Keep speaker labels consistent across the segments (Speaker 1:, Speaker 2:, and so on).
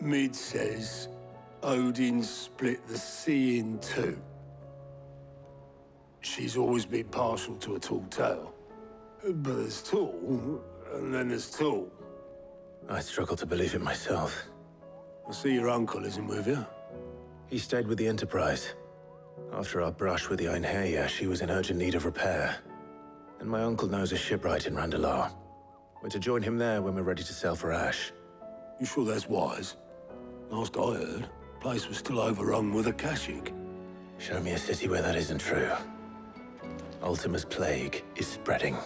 Speaker 1: Mid says Odin split the sea in two. She's always been partial to a tall tale. But there's tall, and then there's tall.
Speaker 2: I struggle to believe it myself.
Speaker 1: I see your uncle isn't with you.
Speaker 2: He stayed with the Enterprise. After our brush with the Einherja, she was in urgent need of repair. And my uncle knows a shipwright in Randalar. We're to join him there when we're ready to sail for Ash.
Speaker 1: You sure that's wise? Last I heard, the place was still overrun with Akashic.
Speaker 2: Show me a city where that isn't true. Ultima's plague is spreading.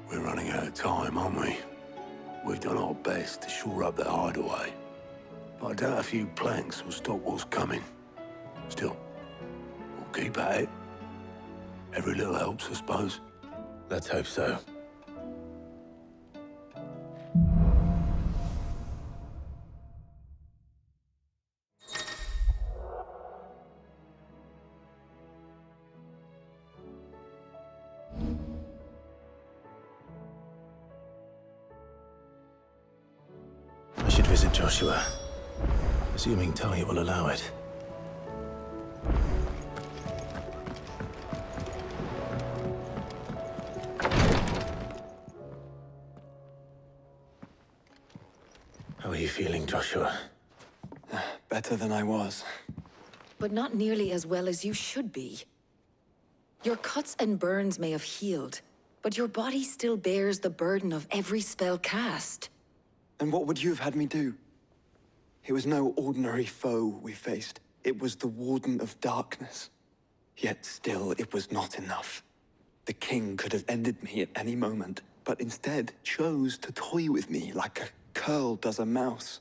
Speaker 1: We're running out of time, aren't we? We've done our best to shore up that hideaway. But I doubt a few planks will stop what's coming. Still, we'll keep at it. Every little helps, I suppose.
Speaker 2: Let's hope so. I should visit Joshua, assuming Tahi will allow it. How are you feeling, Joshua?
Speaker 3: Better than I was.
Speaker 4: But not nearly as well as you should be. Your cuts and burns may have healed, but your body still bears the burden of every spell cast.
Speaker 3: And what would you have had me do? It was no ordinary foe we faced. It was the Warden of Darkness. Yet still, it was not enough. The king could have ended me at any moment, but instead chose to toy with me like a curl does a mouse.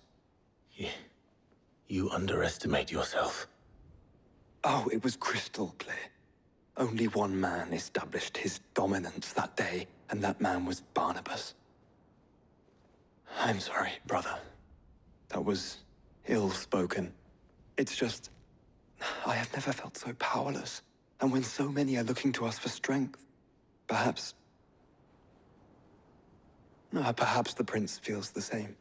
Speaker 2: You underestimate yourself.
Speaker 3: Oh, it was crystal clear. Only one man established his dominance that day, and that man was Barnabas. I'm sorry, brother. That was ill-spoken. It's just, I have never felt so powerless. And when so many are looking to us for strength, perhaps the prince feels the same.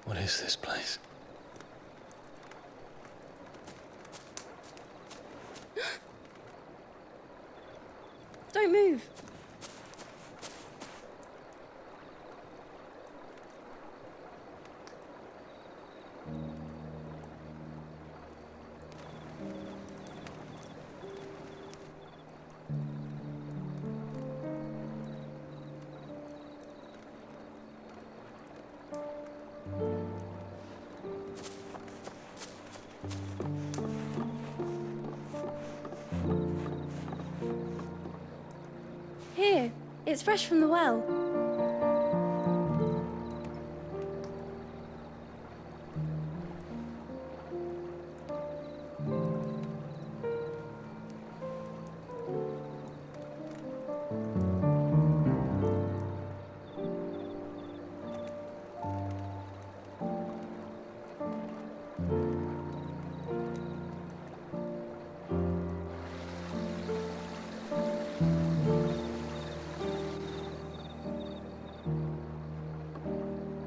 Speaker 2: What is this place?
Speaker 5: Don't move. Here, it's fresh from the well.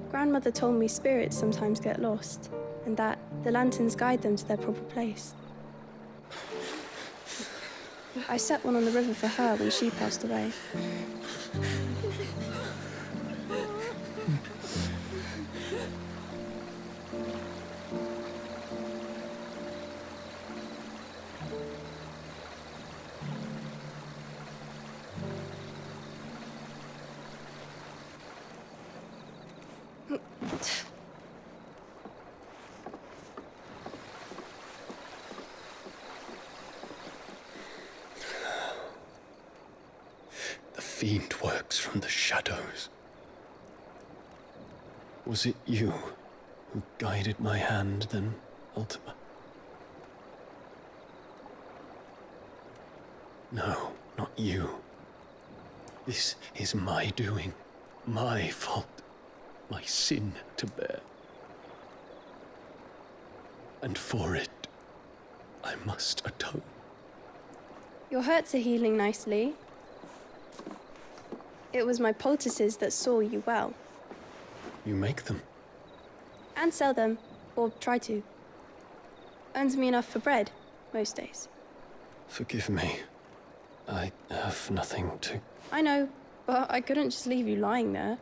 Speaker 5: Grandmother told me spirits sometimes get lost, and that the lanterns guide them to their proper place. I set one on the river for her when she passed away.
Speaker 6: The fiend works from the shadows. Was it you who guided my hand then, Ultima? No, not you. This is my doing, my fault, my sin to bear. And for it, I must atone.
Speaker 5: Your hurts are healing nicely. It was my poultices that saw you well.
Speaker 6: You make them?
Speaker 5: And sell them, or try to. Earns me enough for bread, most days.
Speaker 6: Forgive me. I have nothing to...
Speaker 5: I know, but I couldn't just leave you lying there.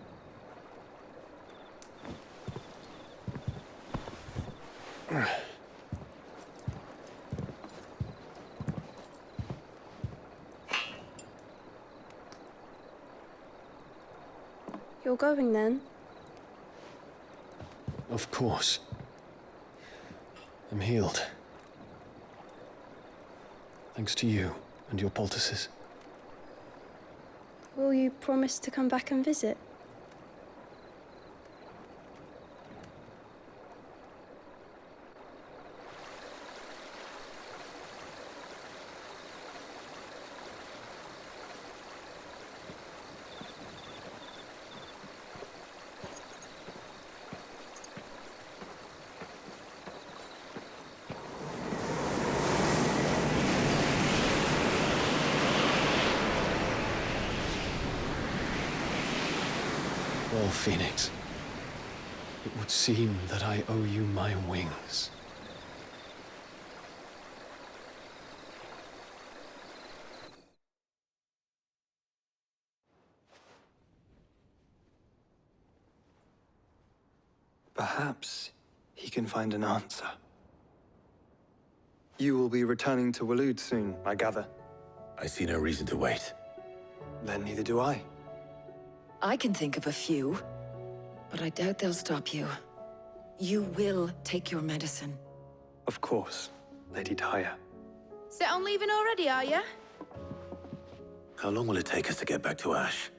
Speaker 5: You're going then?
Speaker 6: Of course. I'm healed. Thanks to you and your poultices.
Speaker 5: Will you promise to come back and visit?
Speaker 6: Well, Phoenix, it would seem that I owe you my wings.
Speaker 3: Perhaps he can find an answer. You will be returning to Waloed soon, I gather.
Speaker 2: I see no reason to wait.
Speaker 3: Then neither do I.
Speaker 4: I can think of a few, but I doubt they'll stop you. You will take your medicine.
Speaker 3: Of course, Lady Daya.
Speaker 7: Set on leaving already, are you?
Speaker 2: How long will it take us to get back to Ash?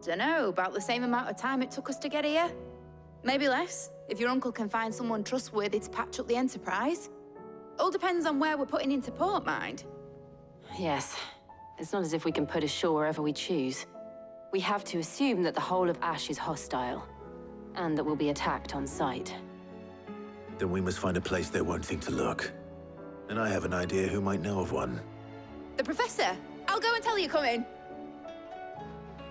Speaker 7: Dunno, about the same amount of time it took us to get here. Maybe less, if your uncle can find someone trustworthy to patch up the Enterprise. All depends on where we're putting into port, mind.
Speaker 8: Yes. It's not as if we can put ashore wherever we choose. We have to assume that the whole of Ash is hostile, and that we'll be attacked on sight.
Speaker 2: Then we must find a place they won't think to look. And I have an idea who might know of one.
Speaker 7: The Professor! I'll go and tell you come in.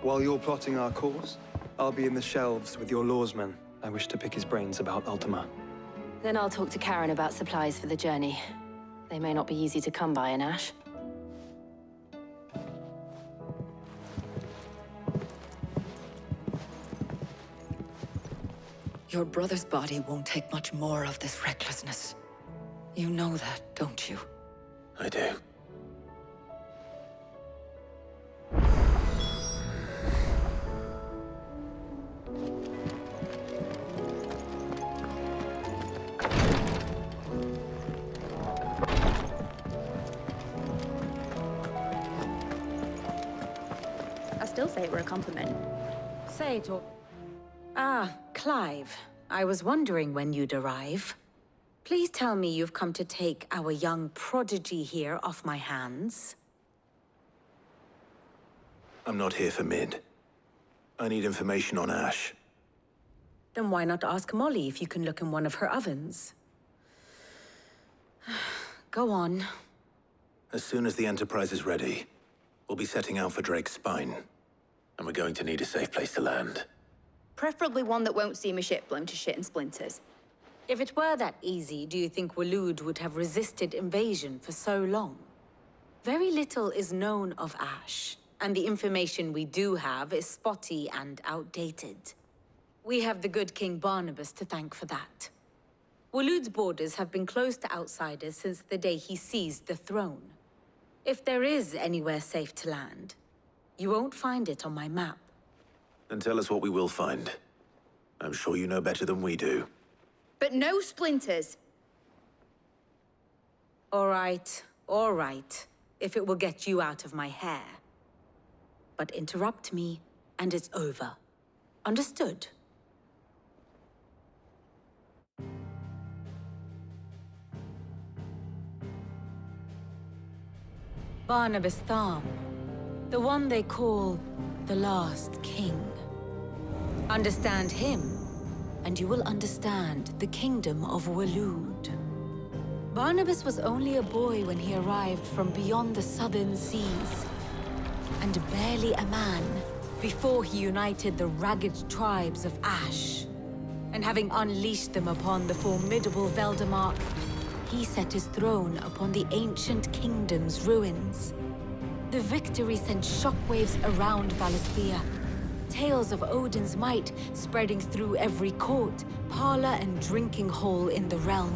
Speaker 3: While you're plotting our course, I'll be in the shelves with your lawsman. I wish to pick his brains about Ultima.
Speaker 8: Then I'll talk to Karen about supplies for the journey. They may not be easy to come by in Ash.
Speaker 4: Your brother's body won't take much more of this recklessness. You know that, don't you?
Speaker 2: I do.
Speaker 7: I still say it were a compliment.
Speaker 9: Say it or... Ah, Clive. I was wondering when you'd arrive. Please tell me you've come to take our young prodigy here off my hands.
Speaker 2: I'm not here for Mid. I need information on Ash.
Speaker 9: Then why not ask Molly if you can look in one of her ovens? Go on.
Speaker 2: As soon as the Enterprise is ready, we'll be setting out for Drake's Spine. And we're going to need a safe place to land.
Speaker 7: Preferably one that won't see my ship blown to shit and splinters.
Speaker 9: If it were that easy, do you think Waloed would have resisted invasion for so long? Very little is known of Ash, and the information we do have is spotty and outdated. We have the good King Barnabas to thank for that. Waloed's borders have been closed to outsiders since the day he seized the throne. If there is anywhere safe to land, you won't find it on my map.
Speaker 2: Then tell us what we will find. I'm sure you know better than we do.
Speaker 7: But no splinters.
Speaker 9: All right, if it will get you out of my hair. But interrupt me, and it's over. Understood? Barnabas Tharm, the one they call the Last King. Understand him, and you will understand the kingdom of Waloed. Barnabas was only a boy when he arrived from beyond the southern seas, and barely a man before he united the ragged tribes of Ash. And having unleashed them upon the formidable Veldamark, he set his throne upon the ancient kingdom's ruins. The victory sent shockwaves around Valisthea, tales of Odin's might spreading through every court, parlor, and drinking hole in the realm.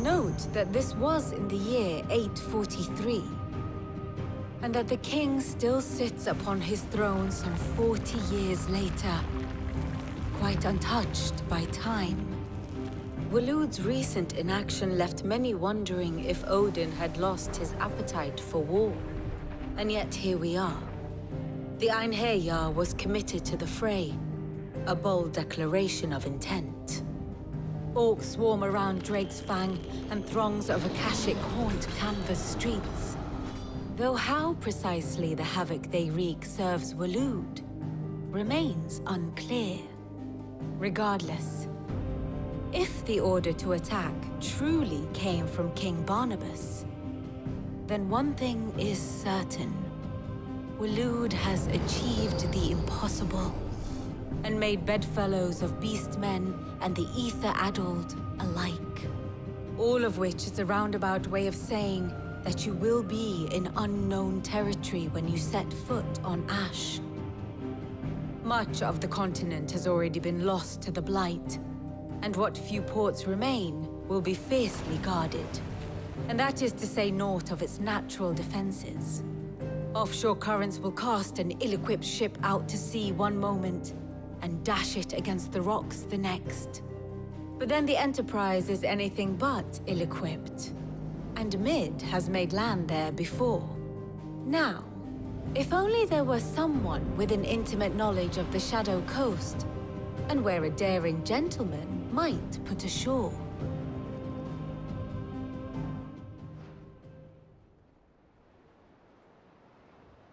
Speaker 9: Note that this was in the year 843, and that the king still sits upon his throne some 40 years later, quite untouched by time. Waloed's recent inaction left many wondering if Odin had lost his appetite for war. And yet here we are. The Einherjar was committed to the fray, a bold declaration of intent. Orcs swarm around Drake's Fang, and throngs of Akashic haunt canvas streets. Though how precisely the havoc they wreak serves Waloed remains unclear. Regardless, if the order to attack truly came from King Barnabas, then one thing is certain. Waloed has achieved the impossible, and made bedfellows of beastmen and the ether-addled alike. All of which is a roundabout way of saying that you will be in unknown territory when you set foot on Ash. Much of the continent has already been lost to the Blight, and what few ports remain will be fiercely guarded. And that is to say naught of its natural defenses. Offshore currents will cast an ill-equipped ship out to sea one moment, and dash it against the rocks the next. But then the Enterprise is anything but ill-equipped, and Mid has made land there before. Now, if only there were someone with an intimate knowledge of the Shadow Coast, and where a daring gentleman might put ashore.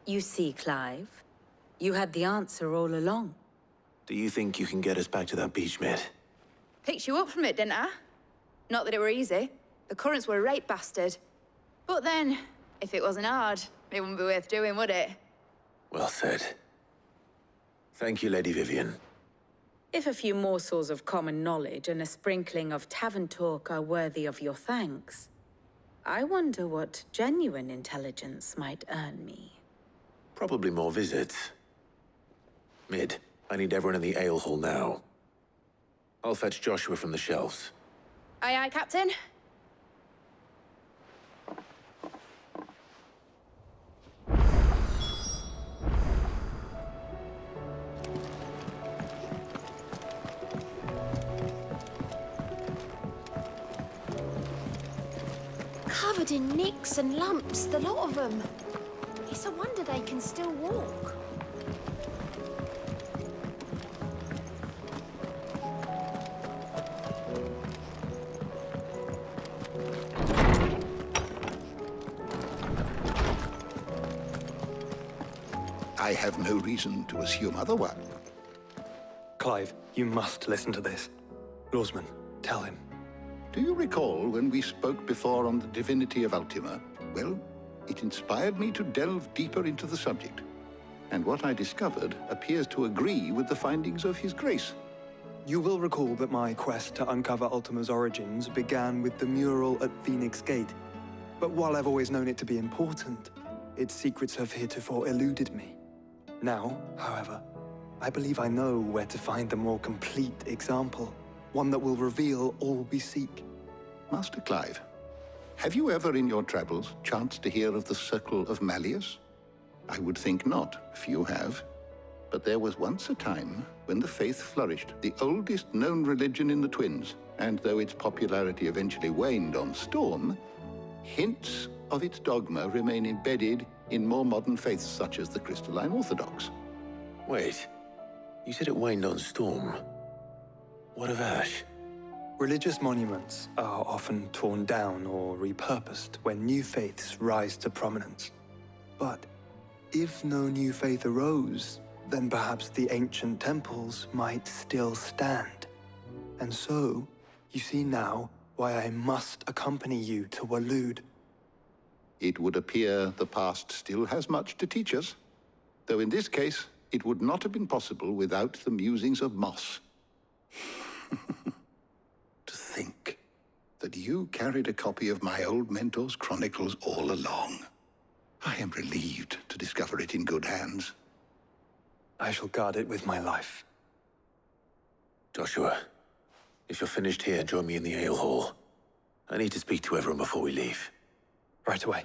Speaker 9: You see, Clive, you had the answer all along.
Speaker 2: Do you think you can get us back to that beach, Mid?
Speaker 7: Picked you up from it, didn't I? Not that it were easy. The currents were a right bastard. But then, if it wasn't hard, it wouldn't be worth doing, would it?
Speaker 2: Well said. Thank you, Lady Vivian.
Speaker 9: If a few morsels of common knowledge and a sprinkling of tavern talk are worthy of your thanks, I wonder what genuine intelligence might earn me.
Speaker 2: Probably more visits. Mid, I need everyone in the ale hall now. I'll fetch Joshua from the shelves.
Speaker 7: Aye, aye, Captain.
Speaker 10: Covered in nicks and lumps, the lot of them. It's a wonder they can still walk.
Speaker 11: I have no reason to assume otherwise.
Speaker 3: Clive, you must listen to this. Lawsman, tell him.
Speaker 11: Do you recall when we spoke before on the divinity of Ultima? Well, it inspired me to delve deeper into the subject. And what I discovered appears to agree with the findings of His Grace.
Speaker 3: You will recall that my quest to uncover Ultima's origins began with the mural at Phoenix Gate. But while I've always known it to be important, its secrets have heretofore eluded me. Now, however, I believe I know where to find the more complete example, one that will reveal all we seek.
Speaker 11: Master Clive, have you ever in your travels chanced to hear of the Circle of Malleus? I would think not, if you have. But there was once a time when the faith flourished, the oldest known religion in the Twins, and though its popularity eventually waned on Storm, hints of its dogma remain embedded in more modern faiths such as the Crystalline Orthodox.
Speaker 2: Wait, you said it waned on Storm. What of Ash?
Speaker 3: Religious monuments are often torn down or repurposed when new faiths rise to prominence. But if no new faith arose, then perhaps the ancient temples might still stand. And so, you see now why I must accompany you to Waloed.
Speaker 11: It would appear the past still has much to teach us, though in this case, it would not have been possible without the musings of Moss. To think that you carried a copy of my old mentor's chronicles all along. I am relieved to discover it in good hands.
Speaker 3: I shall guard it with my life.
Speaker 2: Joshua, if you're finished here, join me in the ale hall. I need to speak to everyone before we leave.
Speaker 3: Right away.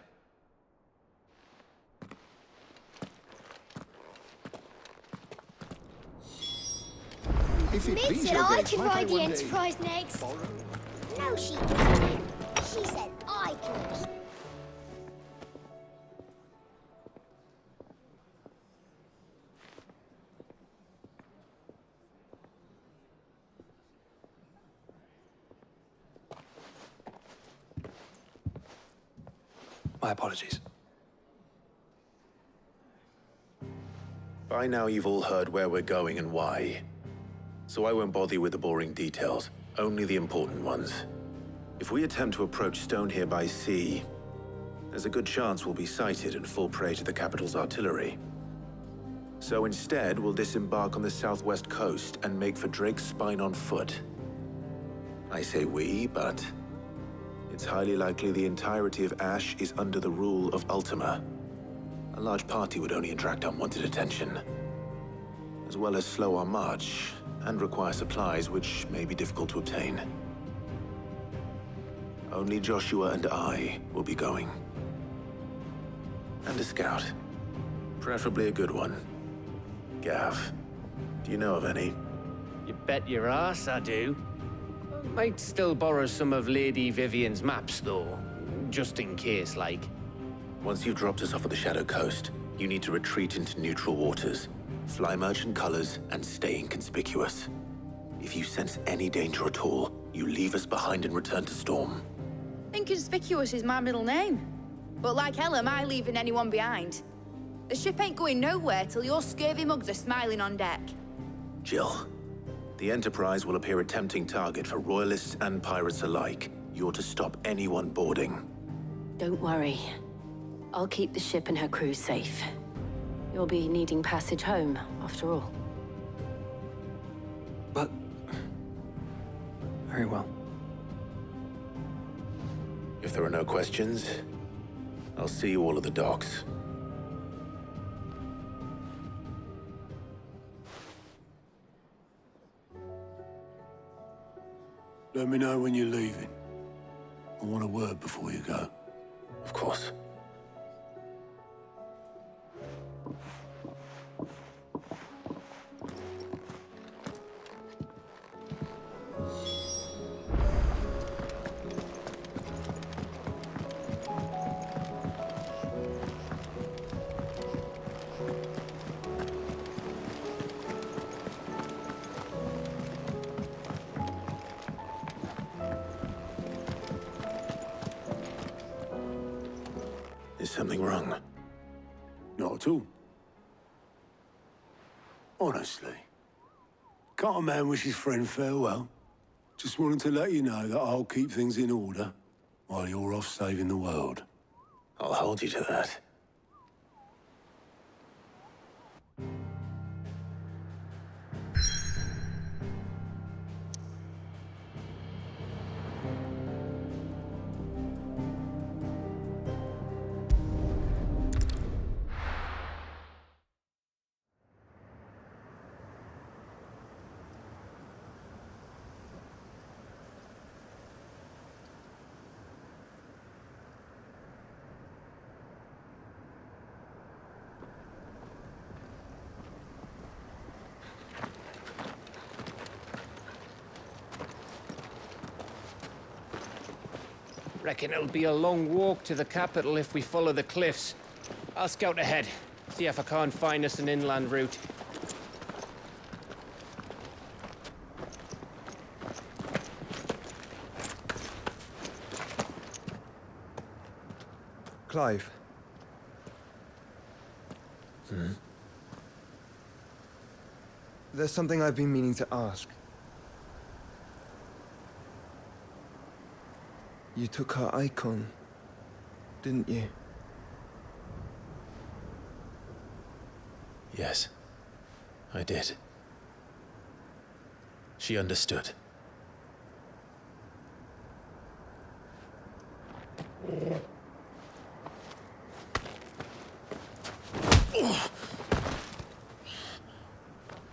Speaker 10: Mid said I could ride the Enterprise next. No, she didn't. She said I could.
Speaker 3: My apologies.
Speaker 2: By now you've all heard where we're going and why. So I won't bother you with the boring details, only the important ones. If we attempt to approach Stone here by sea, there's a good chance we'll be sighted and fall prey to the capital's artillery. So instead, we'll disembark on the southwest coast and make for Drake's Spine on foot. I say we, but it's highly likely the entirety of Ash is under the rule of Ultima. A large party would only attract unwanted attention, as well as slow our march and require supplies which may be difficult to obtain. Only Joshua and I will be going. And a scout. Preferably a good one. Gav, do you know of any?
Speaker 12: You bet your ass I do. Might still borrow some of Lady Vivian's maps, though. Just in case, like.
Speaker 2: Once you've dropped us off at the Shadow Coast, you need to retreat into neutral waters, fly merchant colors, and stay inconspicuous. If you sense any danger at all, you leave us behind and return to Storm.
Speaker 7: Inconspicuous is my middle name. But like hell am I leaving anyone behind. The ship ain't going nowhere till your scurvy mugs are smiling on deck.
Speaker 2: Jill, the Enterprise will appear a tempting target for royalists and pirates alike. You're to stop anyone boarding.
Speaker 8: Don't worry. I'll keep the ship and her crew safe. You'll be needing passage home, after all.
Speaker 3: But... very well.
Speaker 2: If there are no questions, I'll see you all at the docks.
Speaker 1: Let me know when you're leaving. I want a word before you go.
Speaker 2: Of course. Is something wrong?
Speaker 1: Not at all. Honestly. Can't a man wish his friend farewell? Just wanted to let you know that I'll keep things in order while you're off saving the world.
Speaker 2: I'll hold you to that.
Speaker 12: Reckon it'll be a long walk to the capital if we follow the cliffs. I'll scout ahead, see if I can't find us an inland route.
Speaker 13: Clive. There's something I've been meaning to ask. You took her icon, didn't you?
Speaker 2: Yes, I did. She understood.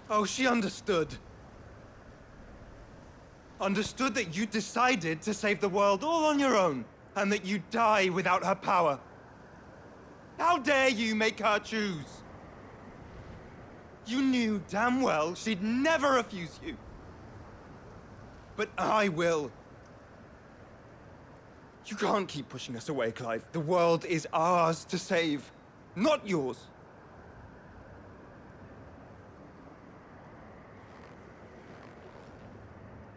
Speaker 13: Oh, she understood. Understood that you decided to save the world all on your own, and that you'd die without her power. How dare you make her choose? You knew damn well she'd never refuse you. But I will. You can't keep pushing us away, Clive. The world is ours to save, not yours.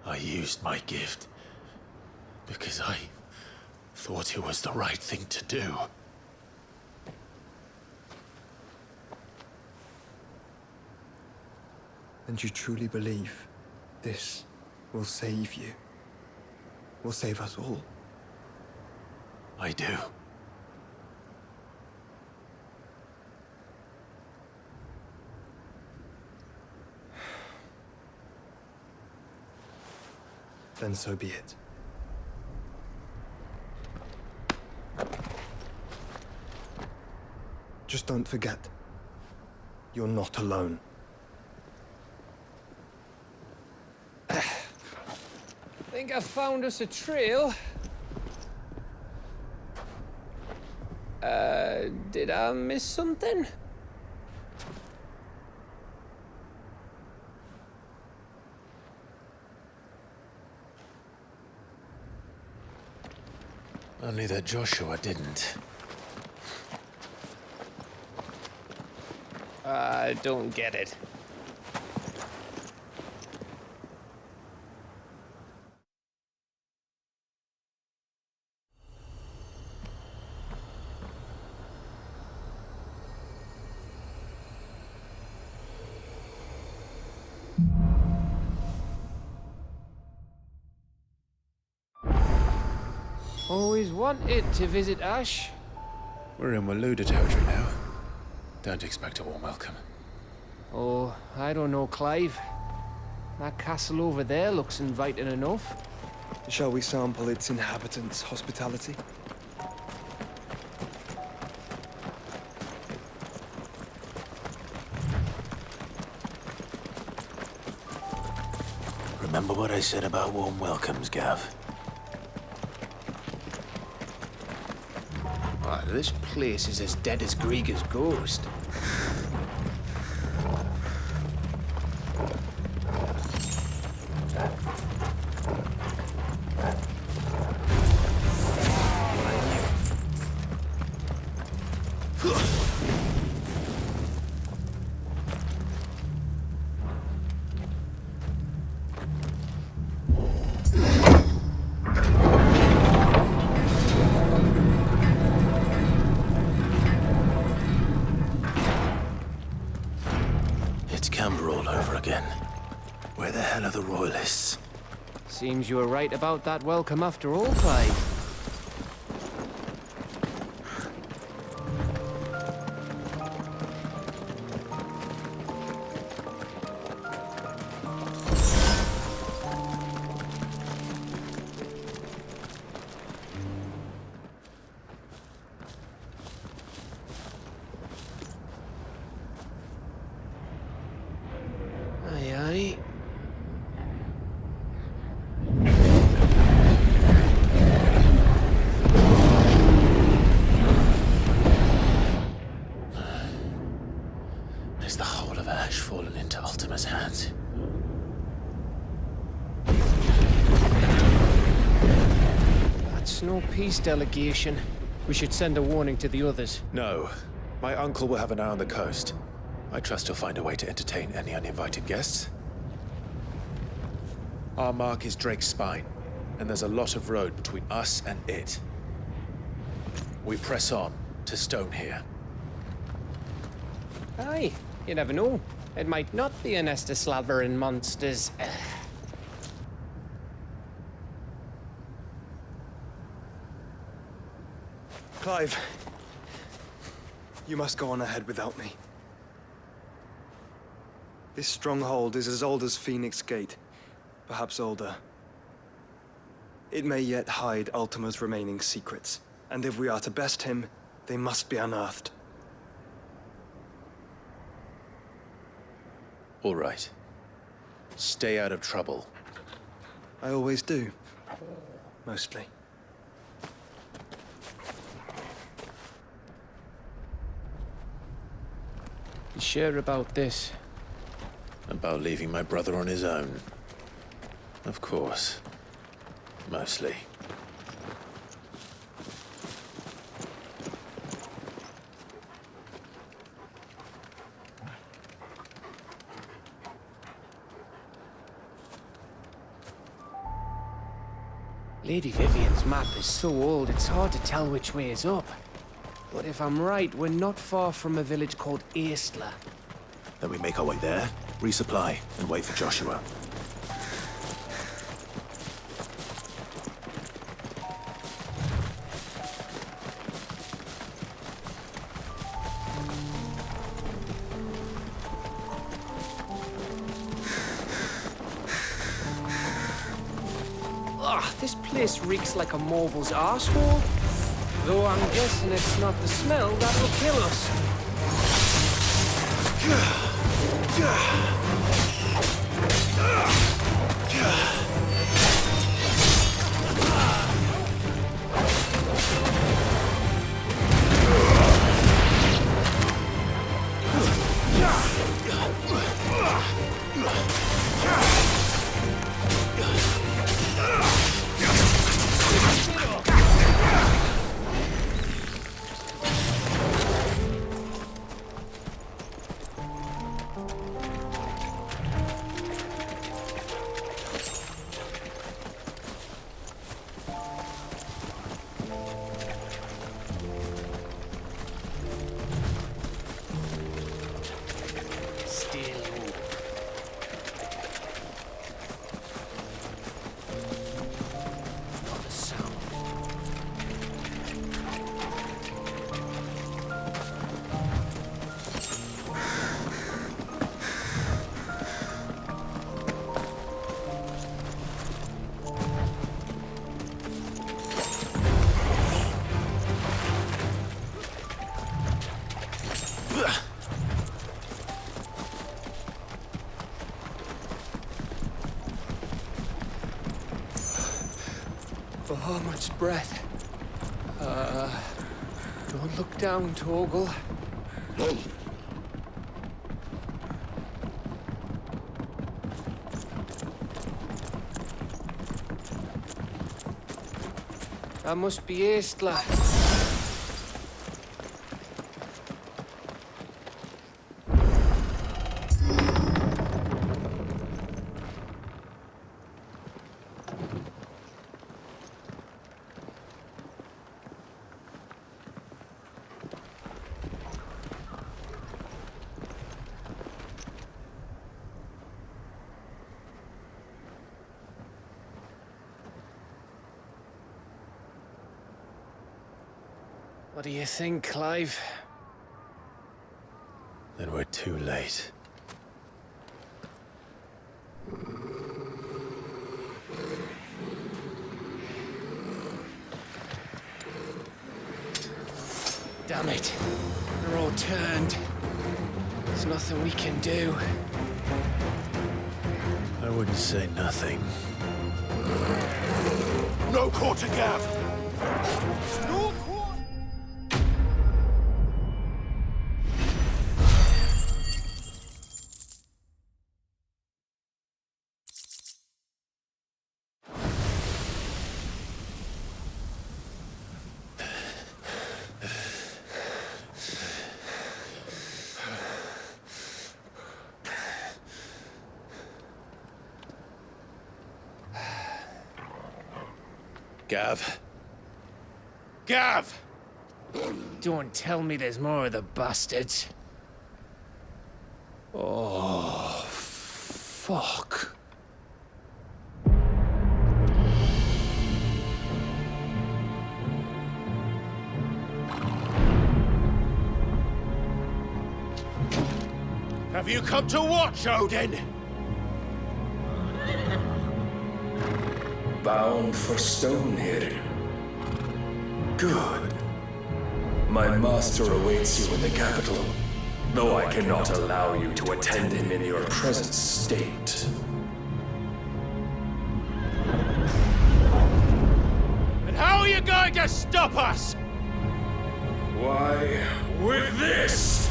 Speaker 2: I used my gift because I thought it was the right thing to do.
Speaker 13: And you truly believe this will save you? Will save us all?
Speaker 2: I do.
Speaker 13: Then so be it. Just don't forget, you're not alone.
Speaker 12: Think I found us a trail. Did I miss something?
Speaker 2: Only that Joshua didn't.
Speaker 12: I don't get it. Always wanted to visit Ash.
Speaker 2: We're in Waluda territory now. Don't expect a warm welcome.
Speaker 12: Oh, I don't know, Clive. That castle over there looks inviting enough.
Speaker 13: Shall we sample its inhabitants' hospitality?
Speaker 2: Remember what I said about warm welcomes, Gav?
Speaker 12: Oh, this place is as dead as Grieger's ghost.
Speaker 2: Where the hell are the Royalists?
Speaker 12: Seems you were right about that welcome after all, Clive. Aye, aye. guess no peace delegation. We should send a warning to the others.
Speaker 2: No. My uncle will have an eye on the coast. I trust he'll find a way to entertain any uninvited guests. Our mark is Drake's Spine, and there's a lot of road between us and it. We press on to Stone here.
Speaker 12: Aye, you never know. It might not be a nest of slavering monsters.
Speaker 3: Clive, you must go on ahead without me. This stronghold is as old as Phoenix Gate, perhaps older. It may yet hide Ultima's remaining secrets, and if we are to best him, they must be unearthed.
Speaker 2: All right. Stay out of trouble.
Speaker 3: I always do. Mostly.
Speaker 12: You sure about this?
Speaker 2: About leaving my brother on his own. Of course. Mostly.
Speaker 12: Lady Vivian's map is so old, it's hard to tell which way is up. But if I'm right, we're not far from a village called Eastla.
Speaker 2: Then we make our way there, resupply, and wait for Joshua.
Speaker 12: This place reeks like a Morble's arsehole. Though I'm guessing it's not the smell that'll kill us. Bahamut's breath. Don't look down, Torgal. That must be Eastla. What do you think, Clive?
Speaker 2: Then we're too late.
Speaker 12: Damn it. They're all turned. There's nothing we can do.
Speaker 2: I wouldn't say nothing.
Speaker 1: No quarter gap!
Speaker 12: No!
Speaker 2: Gav? Gav!
Speaker 12: Don't tell me there's more of the bastards. Oh, fuck.
Speaker 2: Have you come to watch, Odin?
Speaker 14: Bound for Stonehill. Good. My master awaits you in the capital, though I cannot allow you to attend him in your present state.
Speaker 2: And how are you going to stop us?
Speaker 14: Why, with this!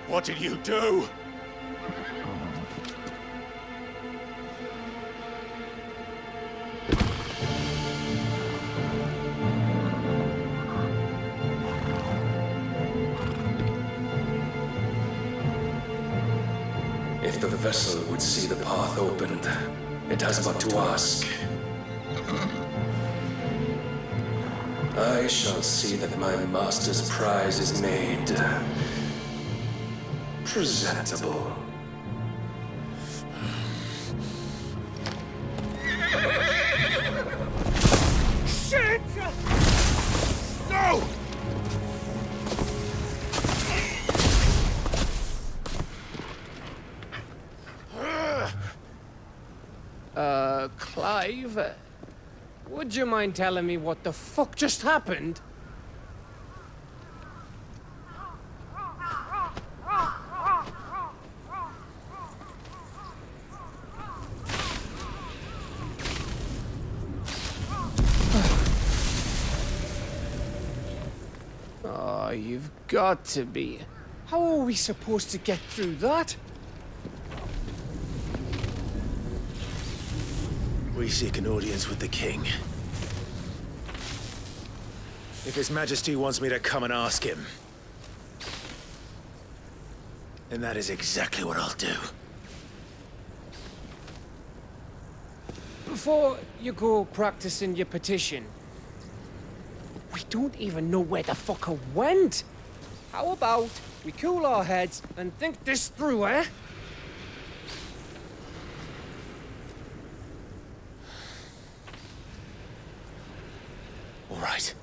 Speaker 2: What did you do?
Speaker 14: If the vessel would see the path opened, it has but to ask. I shall see that my master's prize is made presentable.
Speaker 2: Shit! No!
Speaker 12: Clive? Would you mind telling me what the fuck just happened? Oh, you've got to be. How are we supposed to get through that?
Speaker 2: We seek an audience with the king. If His Majesty wants me to come and ask him, then that is exactly what I'll do.
Speaker 12: Before you go practicing your petition, we don't even know where the fucker went. How about we cool our heads and think this through, eh?
Speaker 2: All right.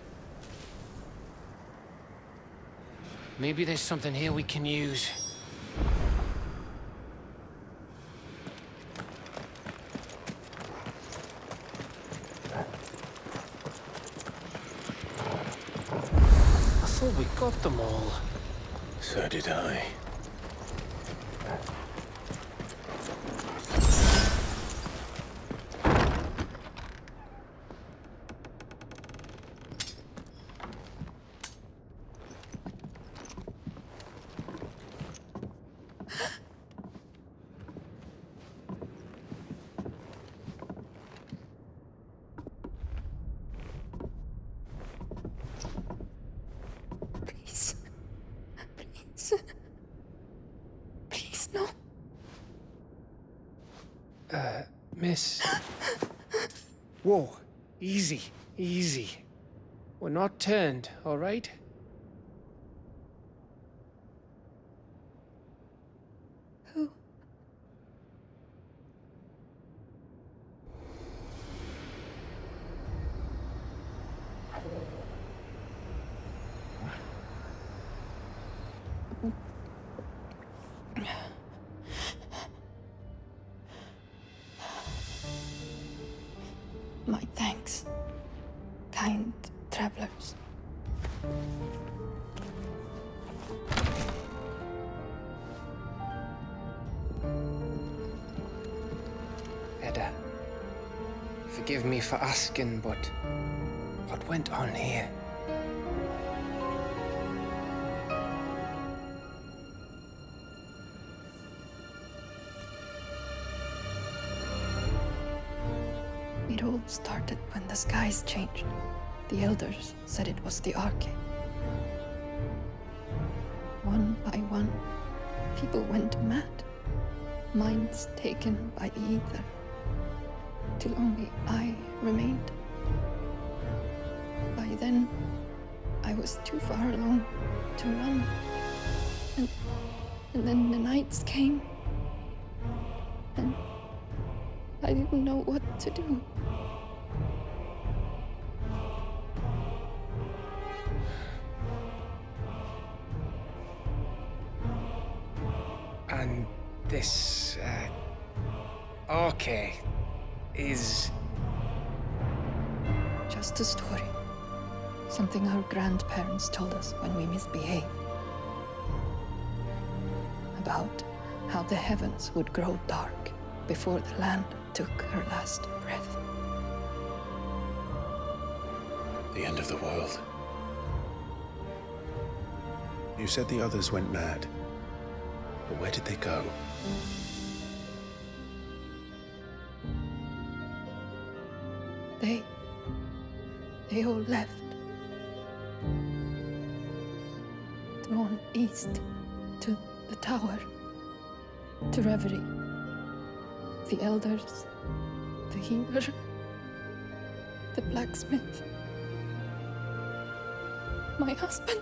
Speaker 12: Maybe there's something here we can use. I thought we got them all.
Speaker 2: So did I.
Speaker 4: Please, no.
Speaker 12: Miss. Whoa, easy, easy. We're not turned, all right?
Speaker 4: Who?
Speaker 15: My thanks, kind travelers.
Speaker 12: Edda, forgive me for asking, but what went on here?
Speaker 15: It all started when the skies changed. The elders said it was the Arcade. One by one, people went mad. Minds taken by the ether. Till only I remained. By then, I was too far along to run. And then the nights came. And I didn't know what to do.
Speaker 12: And this, Arcade is...
Speaker 15: Just a story. Something our grandparents told us when we misbehaved. About how the heavens would grow dark before the land took her last breath.
Speaker 2: The end of the world. You said the others went mad. But where did they go?
Speaker 15: They all left. Drawn east to the tower, to reverie. The elders, the healer, the blacksmith, my husband.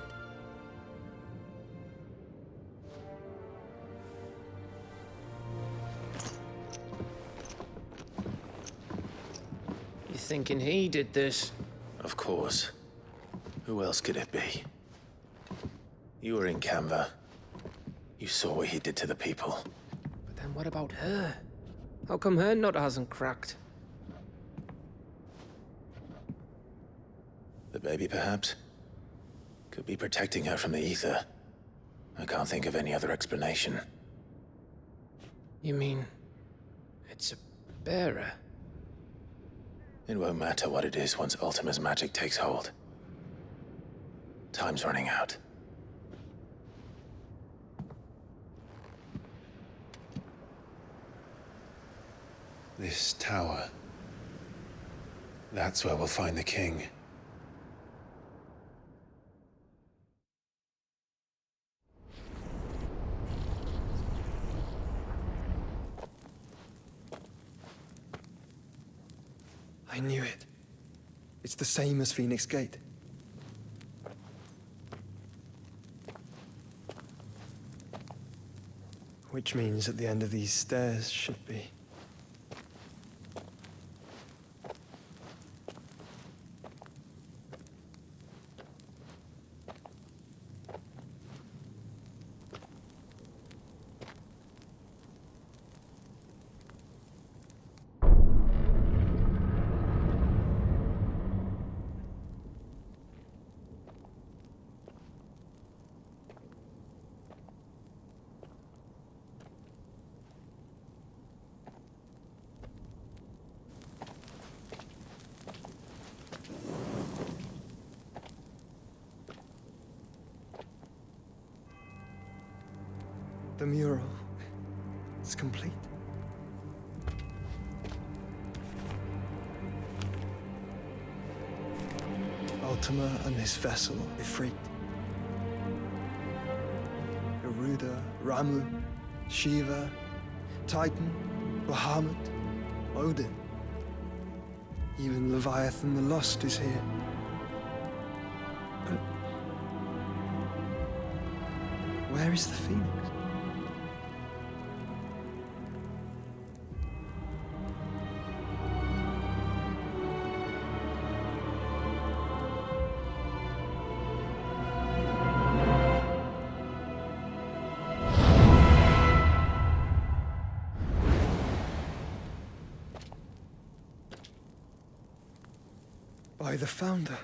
Speaker 12: You thinking he did this?
Speaker 2: Of course. Who else could it be? You were in Canva. You saw what he did to the people.
Speaker 12: But then what about her? How come her nut hasn't cracked?
Speaker 2: The baby, perhaps? Could be protecting her from the ether. I can't think of any other explanation.
Speaker 12: You mean... it's a bearer?
Speaker 2: It won't matter what it is once Ultima's magic takes hold. Time's running out. This tower. That's where we'll find the king.
Speaker 3: I knew it. It's the same as Phoenix Gate. Which means at the end of these stairs should be... The mural is complete. Ultima and this vessel, Ifrit. Garuda, Ramu, Shiva, Titan, Bahamut, Odin. Even Leviathan the Lost is here. But where is the Phoenix?
Speaker 13: By the Founder.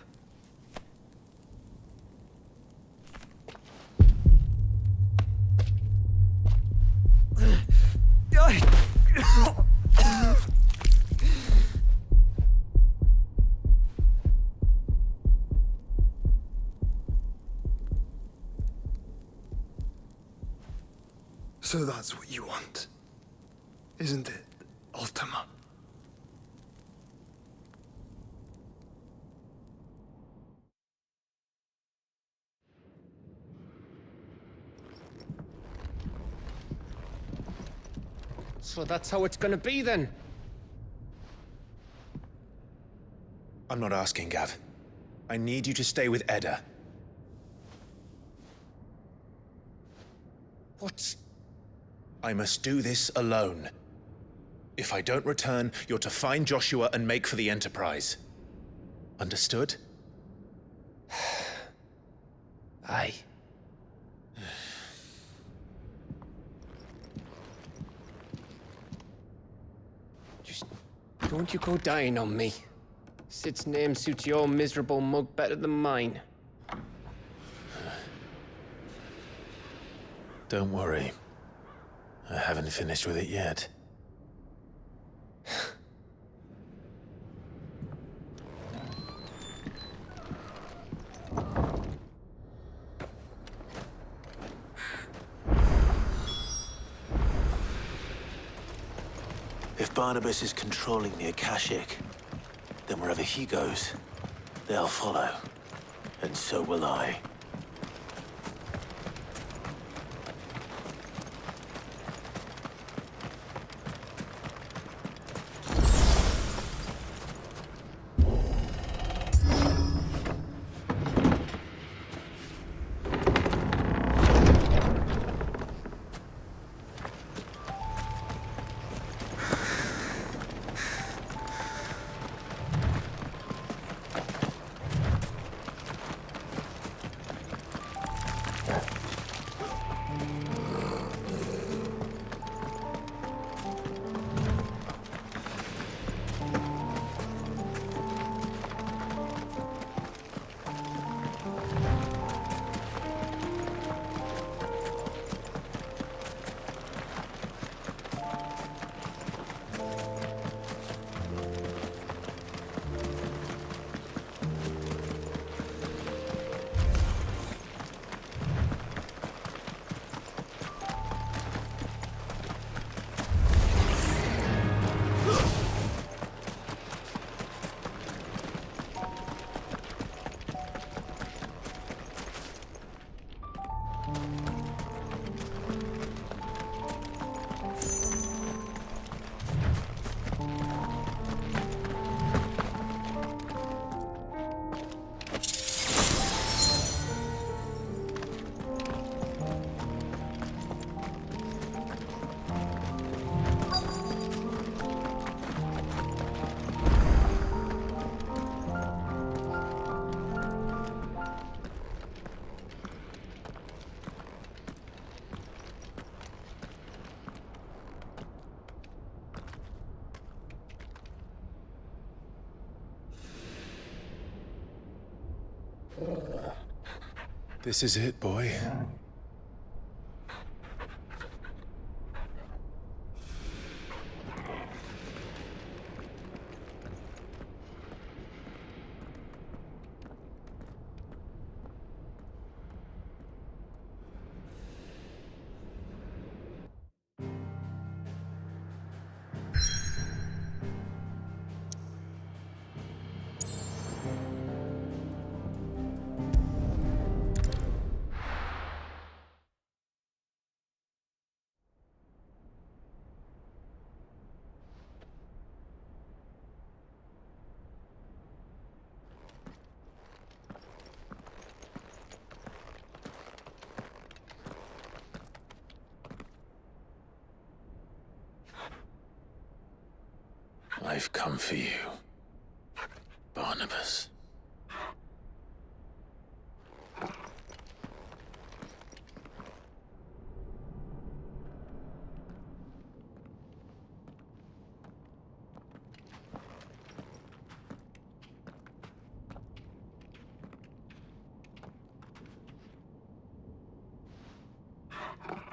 Speaker 13: So that's what you want, isn't it, Ultima?
Speaker 12: So that's how it's gonna be then?
Speaker 2: I'm not asking, Gav. I need you to stay with Edda.
Speaker 12: What?
Speaker 2: I must do this alone. If I don't return, you're to find Joshua and make for the Enterprise. Understood?
Speaker 12: Aye. Just don't you go dying on me. Sid's name suits your miserable mug better than mine.
Speaker 2: Don't worry. I haven't finished with it yet. If Barnabas is controlling the Akashic, then wherever he goes, they'll follow. And so will I. This is it, boy. I've come for you, Barnabas.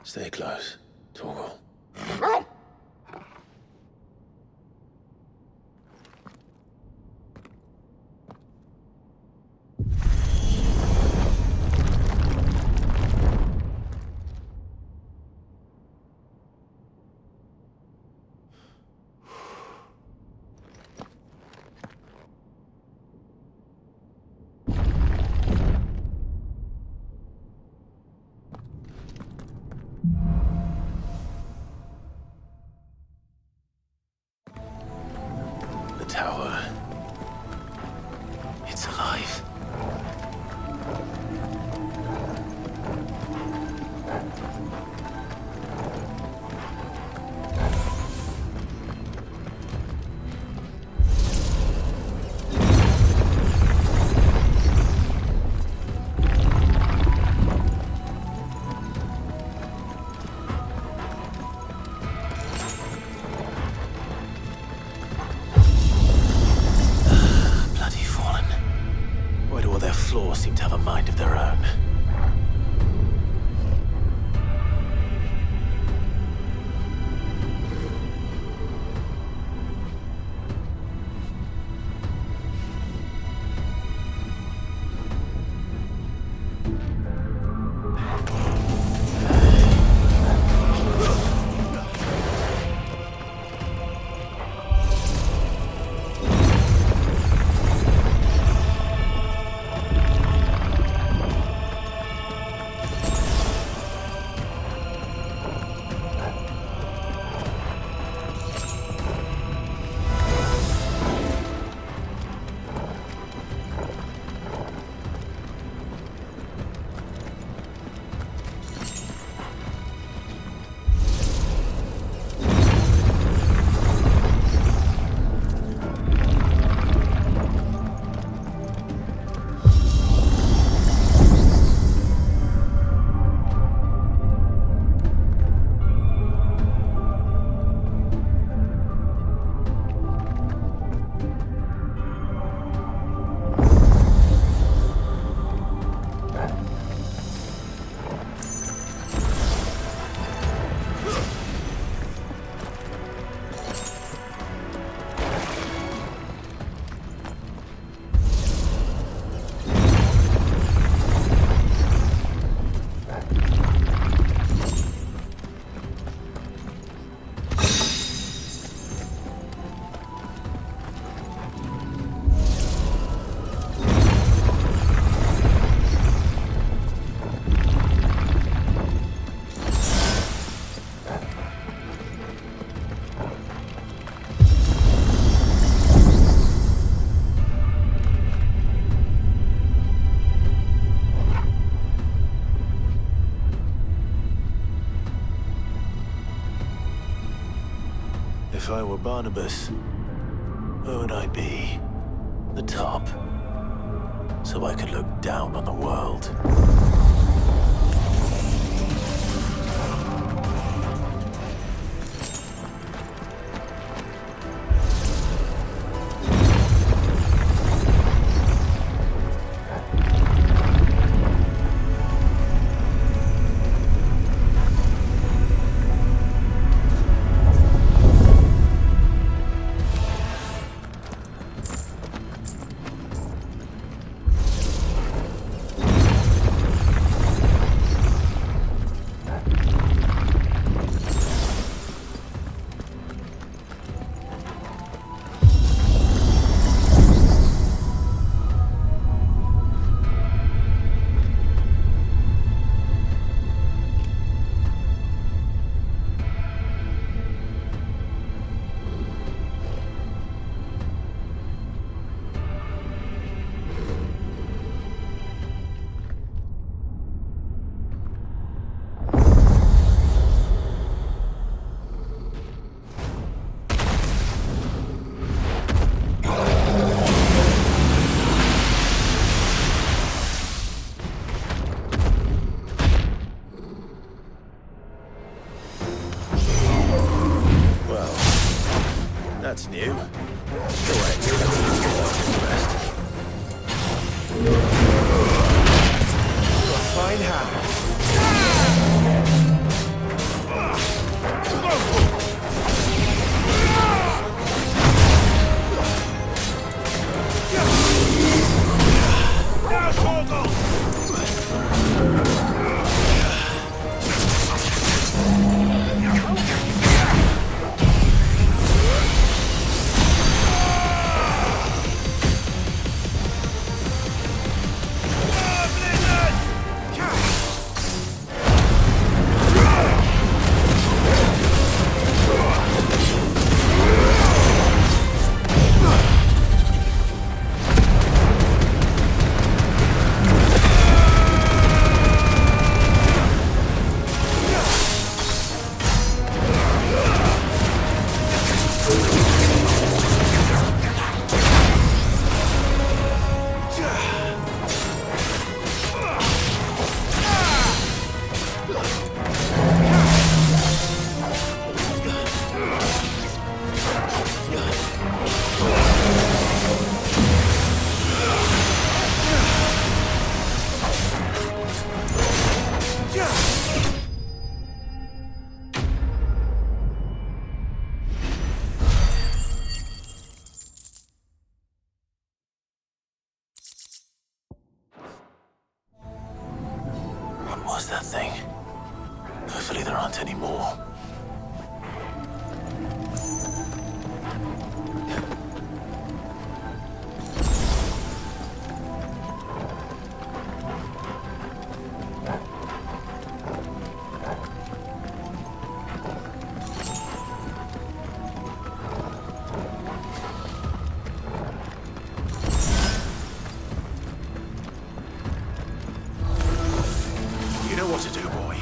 Speaker 2: Stay close, Torgal. The tower. It's alive. Floors seem to have a mind of their own. If I were Barnabas, where would I be? The top. So I could look down on the world. That's new. Go ahead, you a fine hand. Hopefully there aren't any more. You know what to do, boy.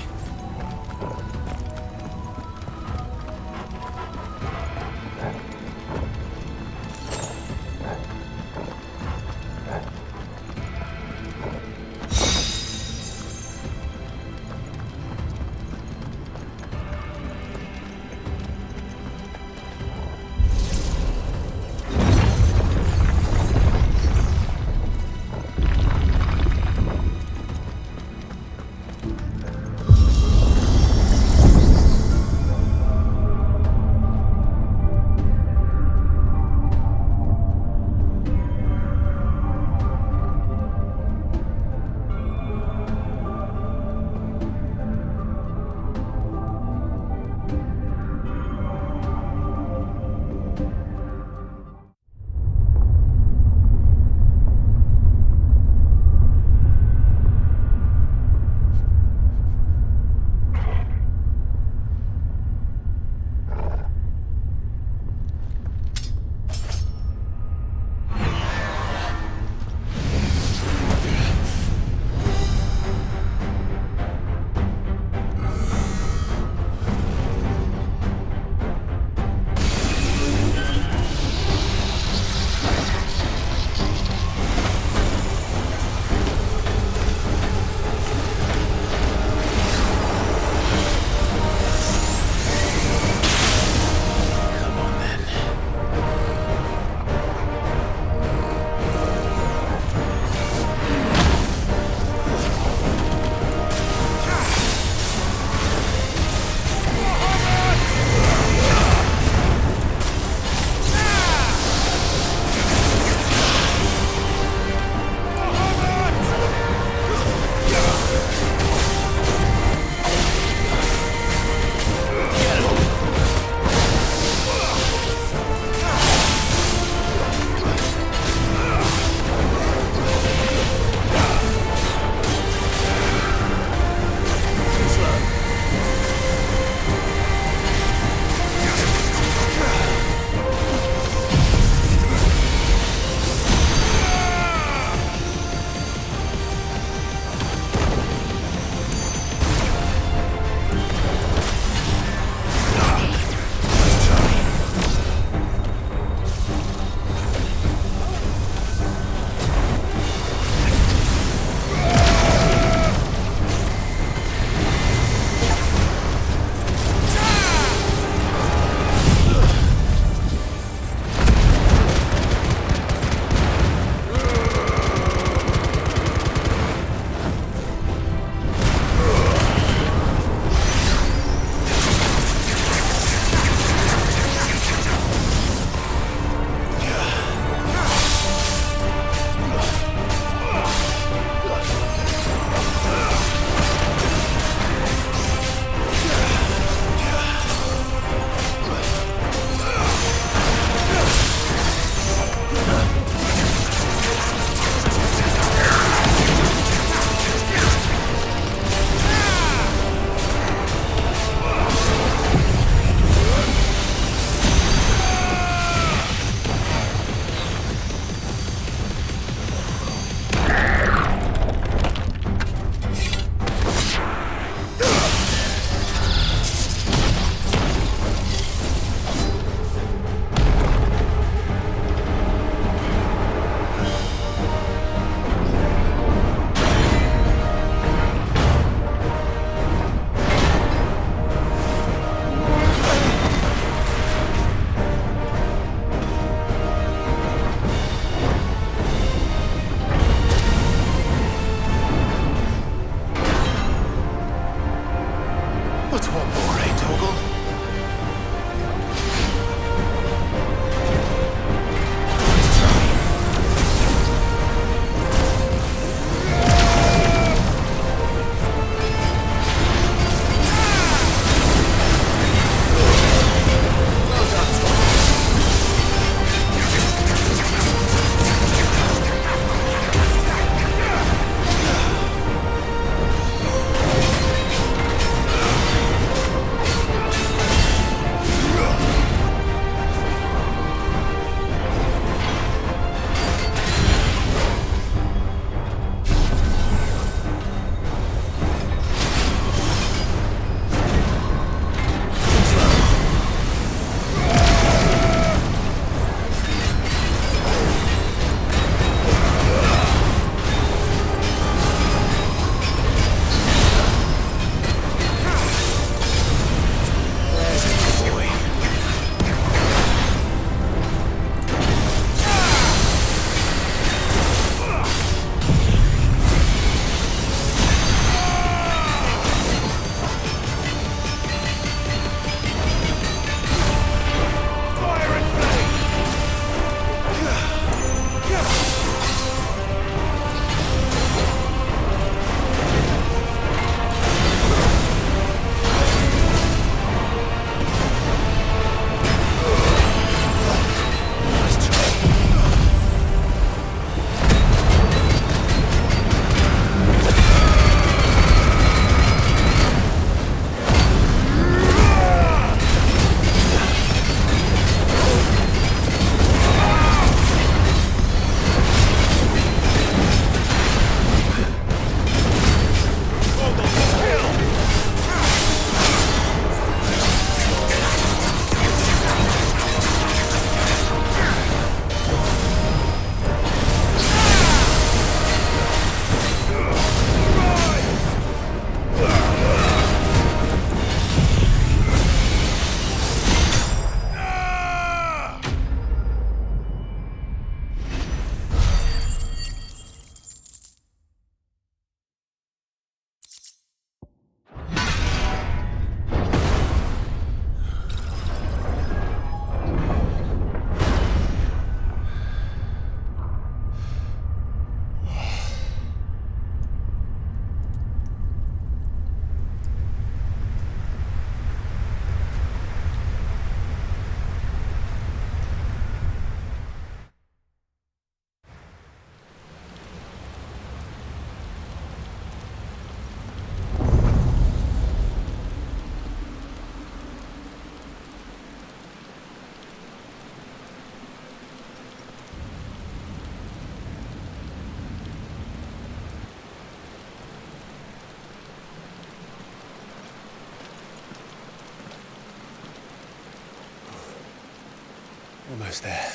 Speaker 2: Almost there.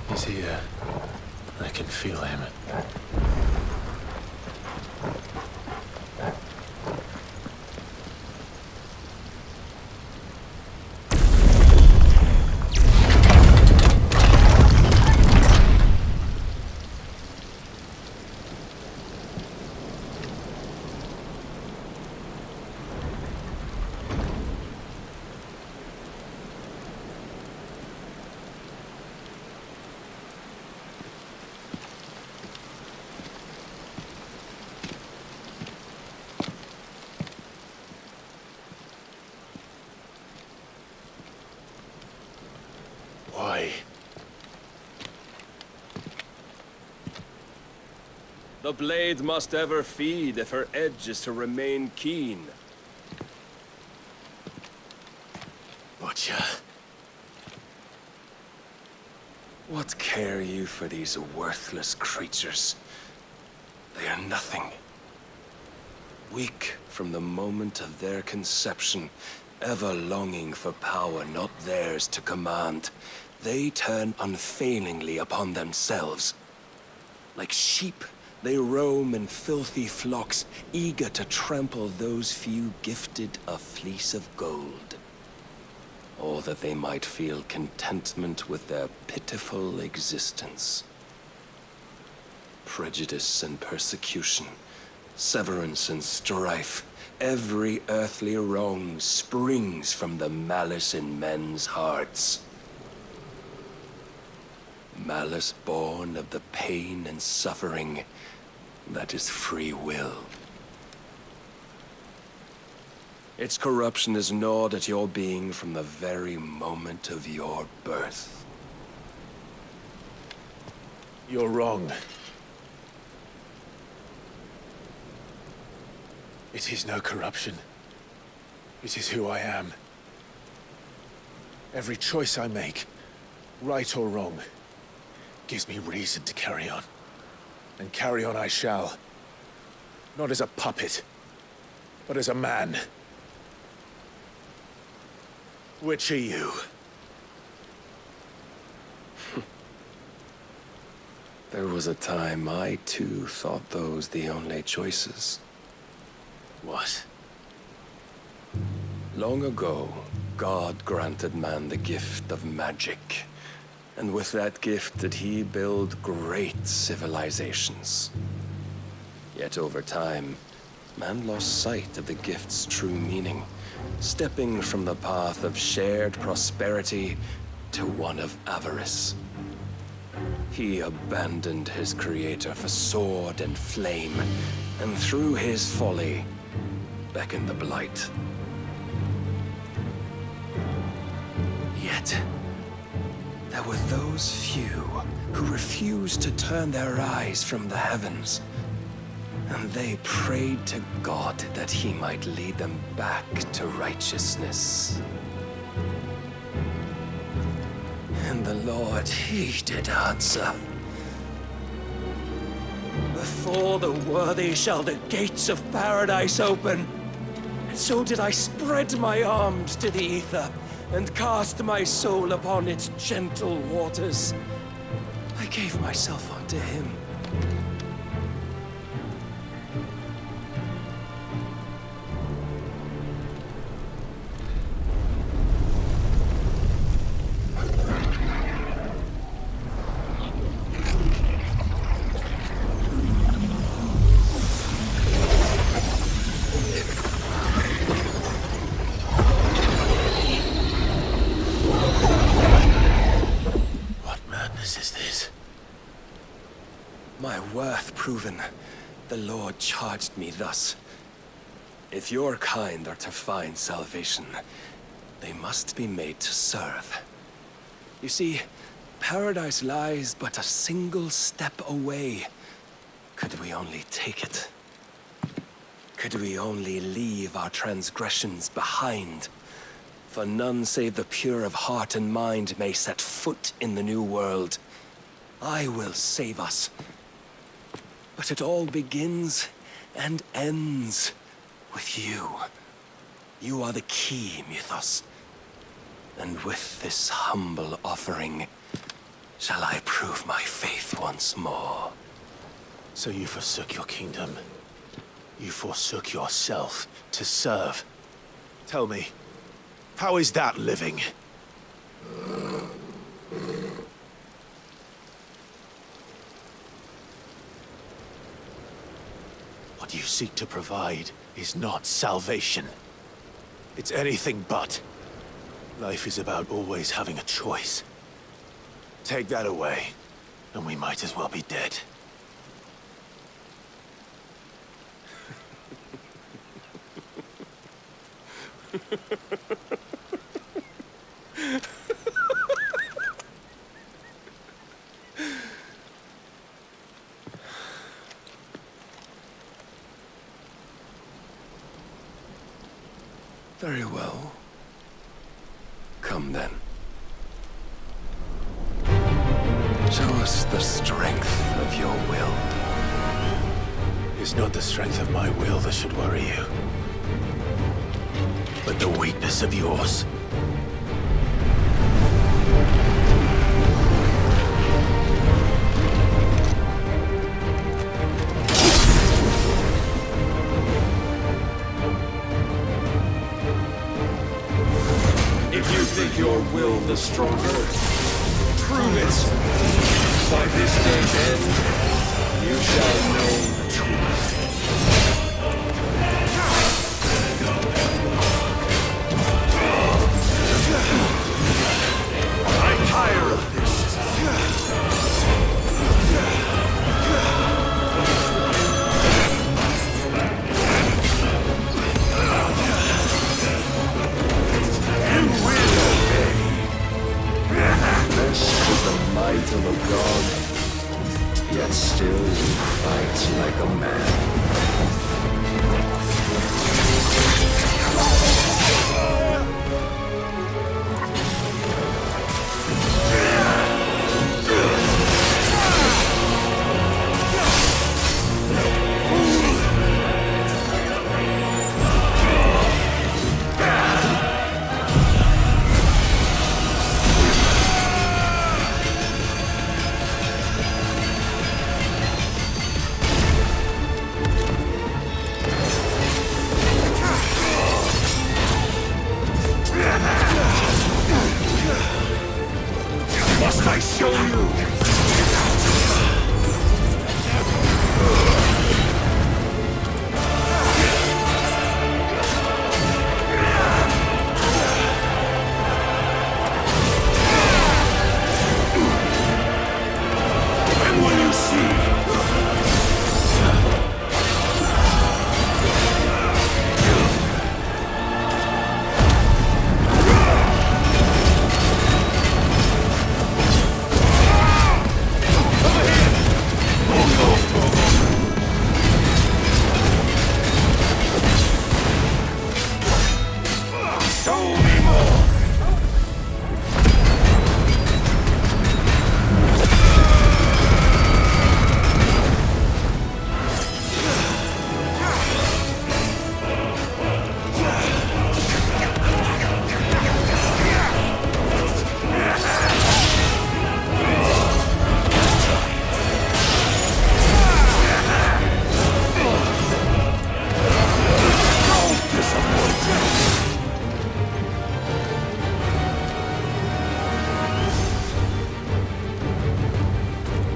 Speaker 2: He's here. I can feel him. Why?
Speaker 14: The blade must ever feed if her edge is to remain keen.
Speaker 2: Butcher.
Speaker 14: What care you for these worthless creatures? They are nothing. Weak from the moment of their conception, ever longing for power not theirs to command, they turn unfailingly upon themselves. Like sheep, they roam in filthy flocks, eager to trample those few gifted a fleece of gold. Or that they might feel contentment with their pitiful existence. Prejudice and persecution, severance and strife, every earthly wrong springs from the malice in men's hearts. Malice born of the pain and suffering that is free will. Its corruption is gnawed at your being from the very moment of your birth.
Speaker 2: You're wrong. It is no corruption. It is who I am. Every choice I make, right or wrong, gives me reason to carry on. And carry on I shall. Not as a puppet, but as a man. Which are you?
Speaker 14: There was a time I too thought those the only choices.
Speaker 2: What?
Speaker 14: Long ago, God granted man the gift of magic. And with that gift did he build great civilizations. Yet over time, man lost sight of the gift's true meaning, stepping from the path of shared prosperity to one of avarice. He abandoned his creator for sword and flame, and through his folly, beckoned the blight. Yet, there were those few who refused to turn their eyes from the heavens, and they prayed to God that he might lead them back to righteousness. And the Lord, he did answer. Before the worthy shall the gates of paradise open. And so did I spread my arms to the ether, and cast my soul upon its gentle waters. I gave myself unto him. My worth proven, the Lord charged me thus. If your kind are to find salvation, they must be made to serve. You see, Paradise lies but a single step away. Could we only take it? Could we only leave our transgressions behind? For none save the pure of heart and mind may set foot in the new world. I will save us. But it all begins and ends with you. You are the key, Mythos. And with this humble offering, shall I prove my faith once more.
Speaker 2: So you forsook your kingdom. You forsook yourself to serve. Tell me, how is that living? What you seek to provide is not salvation. It's anything but. Life is about always having a choice. Take that away, and we might as well be dead.
Speaker 14: Very well. Come then. Show us the strength of your will.
Speaker 2: It's not the strength of my will that should worry you, but the weakness of yours.
Speaker 6: If you think your will the stronger, prove it! By this day's end, you shall know the truth. I'm tired of this.
Speaker 14: The might of a god, yet still you fight like a man.
Speaker 6: Must I show you? And when you see,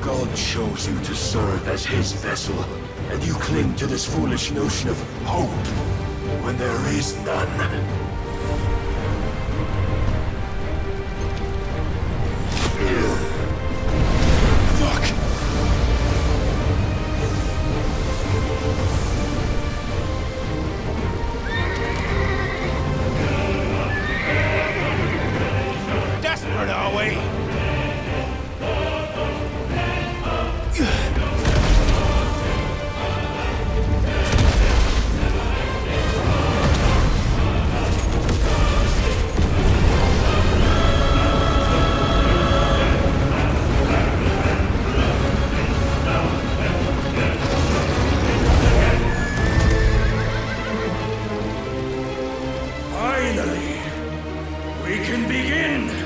Speaker 6: God chose you to serve as his vessel, and you cling to this foolish notion of hope when there is none.
Speaker 13: Desperate, are we?
Speaker 6: can begin!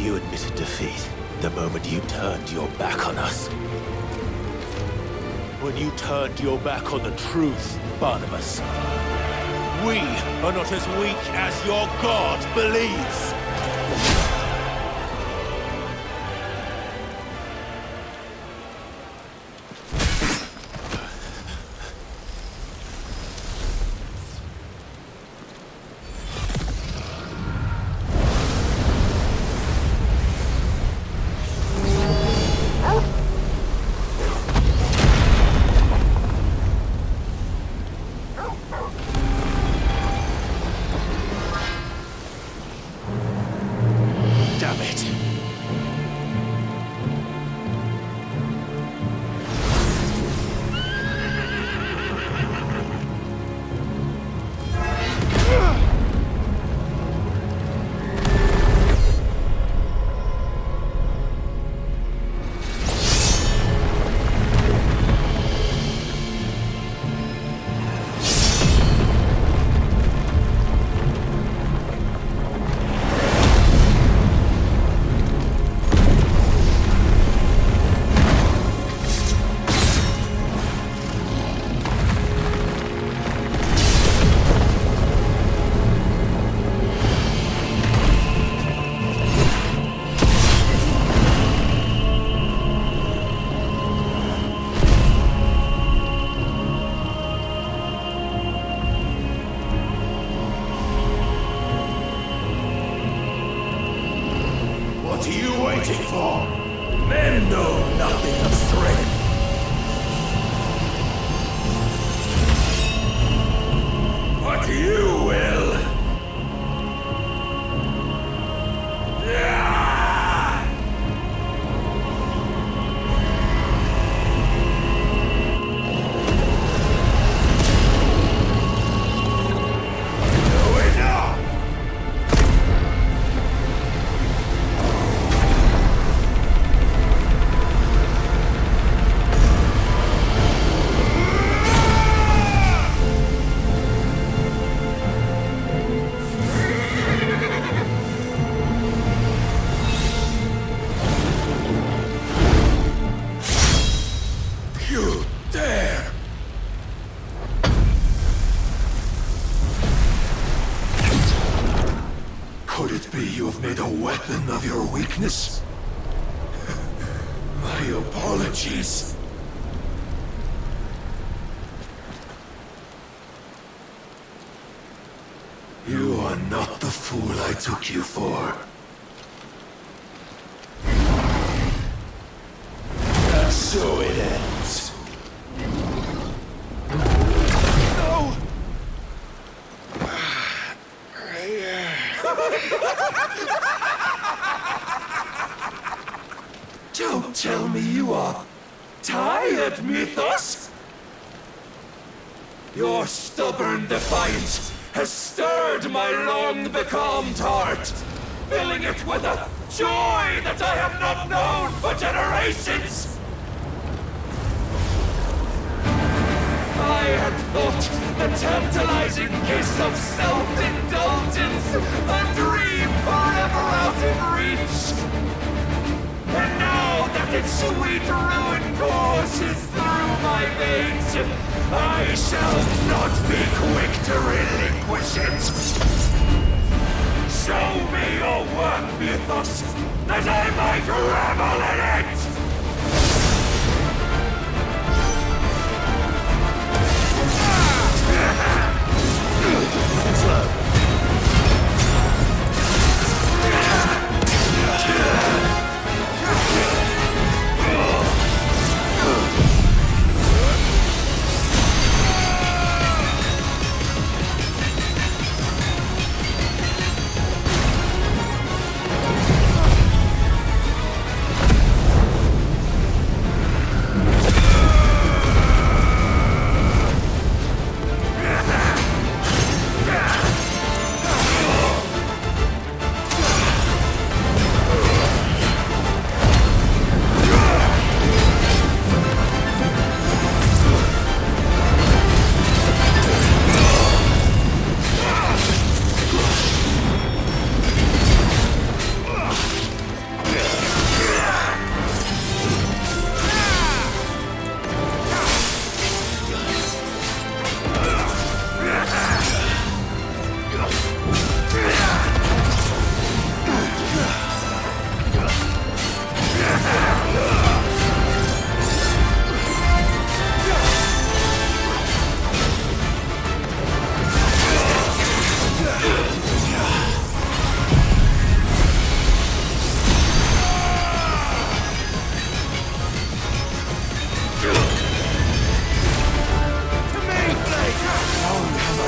Speaker 2: You admitted defeat the moment you turned your back on us. When you turned your back on the truth, Barnabas. We are not as weak as your God believes.
Speaker 6: What are you waiting for? Men know nothing of strength. But you will. Of your weakness. My apologies. You are not the fool I took you for. And so it ends. No! Don't tell me you are tired, Mythos! Your stubborn defiance has stirred my long-becalmed heart, filling it with a joy that I have not known for generations! I had thought the tantalizing kiss of self-indulgence a dream forever out of reach! And now that its sweet ruin courses through my veins, I shall not be quick to relinquish it. Show me your work, Mythos, that I might revel in it! Slow.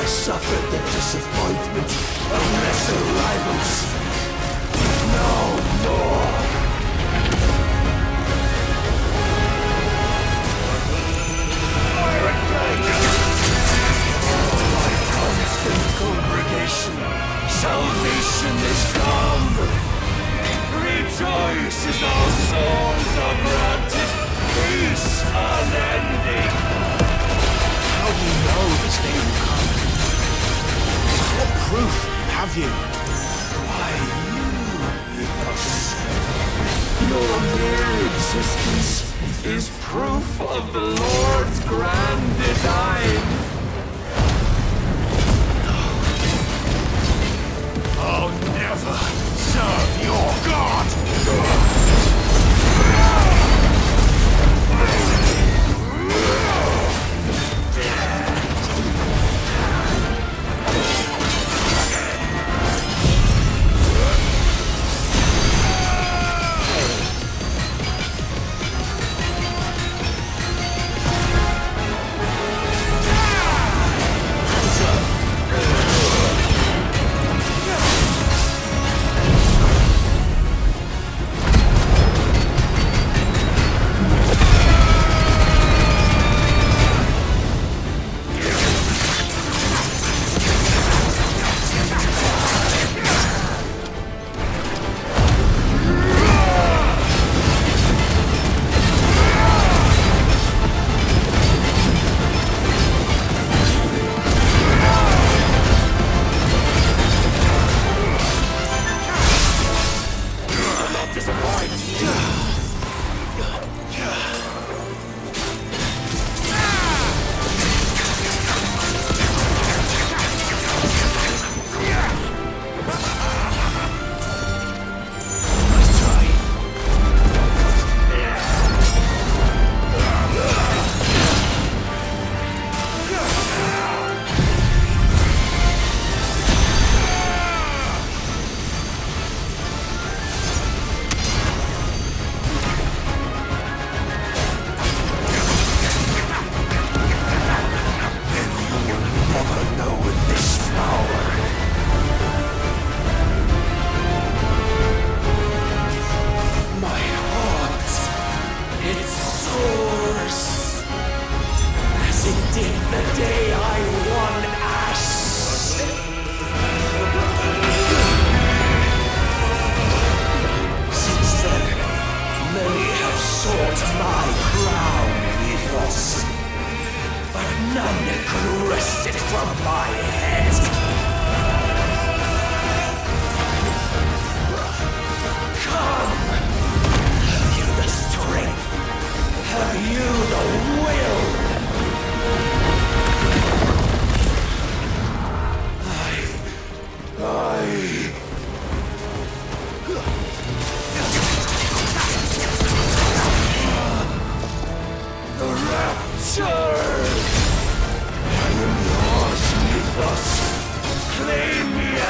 Speaker 6: Suffered the disappointment of lesser rivals. No more. My constant congregation, salvation is come. Rejoice as our souls are granted peace unending.
Speaker 2: How do you know this day will come? What proof have you?
Speaker 6: Why, you, Mythos. Your mere existence is proof of the Lord's grand design.
Speaker 1: I'll never serve your god!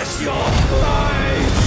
Speaker 6: Bless your lives!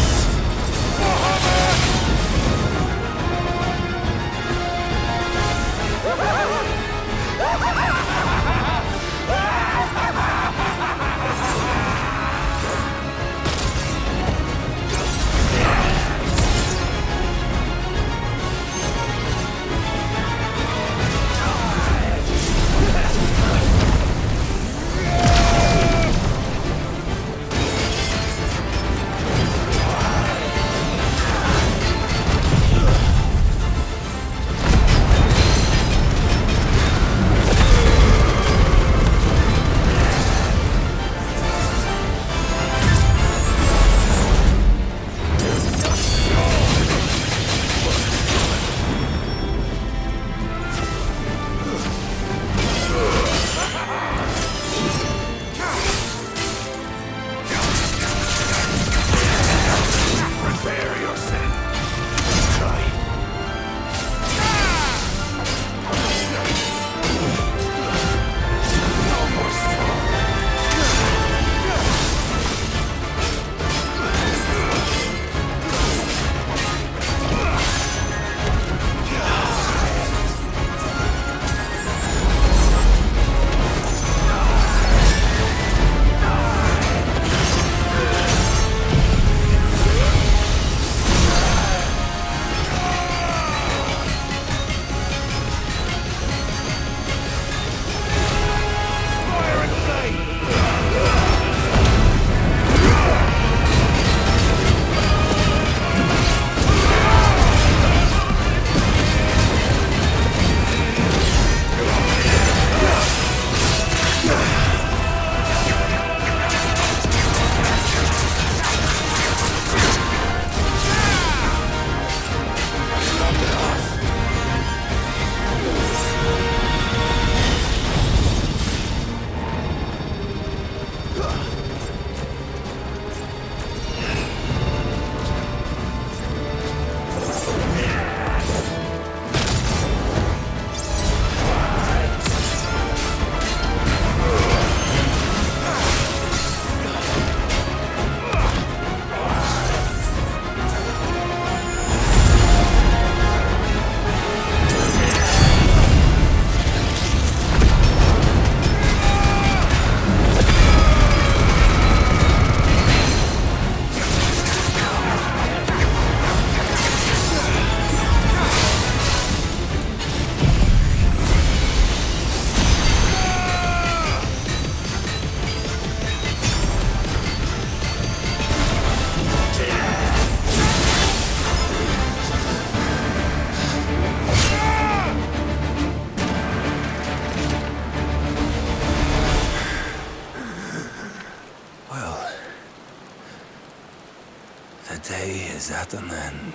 Speaker 14: Is at an end.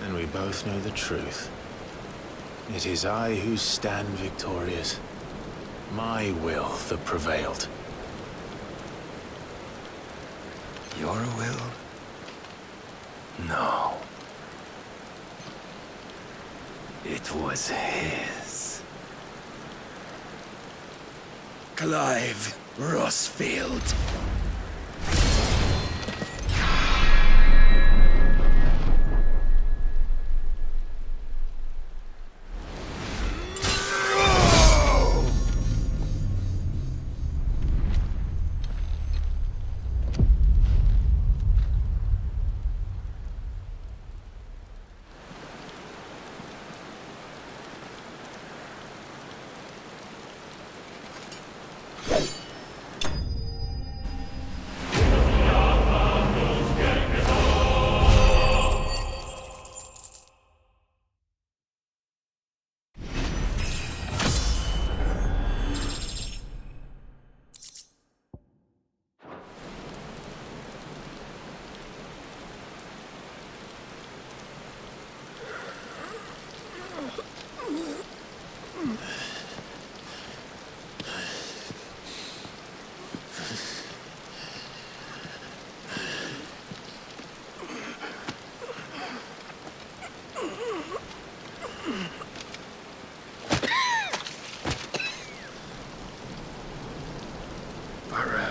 Speaker 2: And we both know the truth. It is I who stand victorious. My will that prevailed.
Speaker 14: Your will? No. It was his. Clive Rossfield.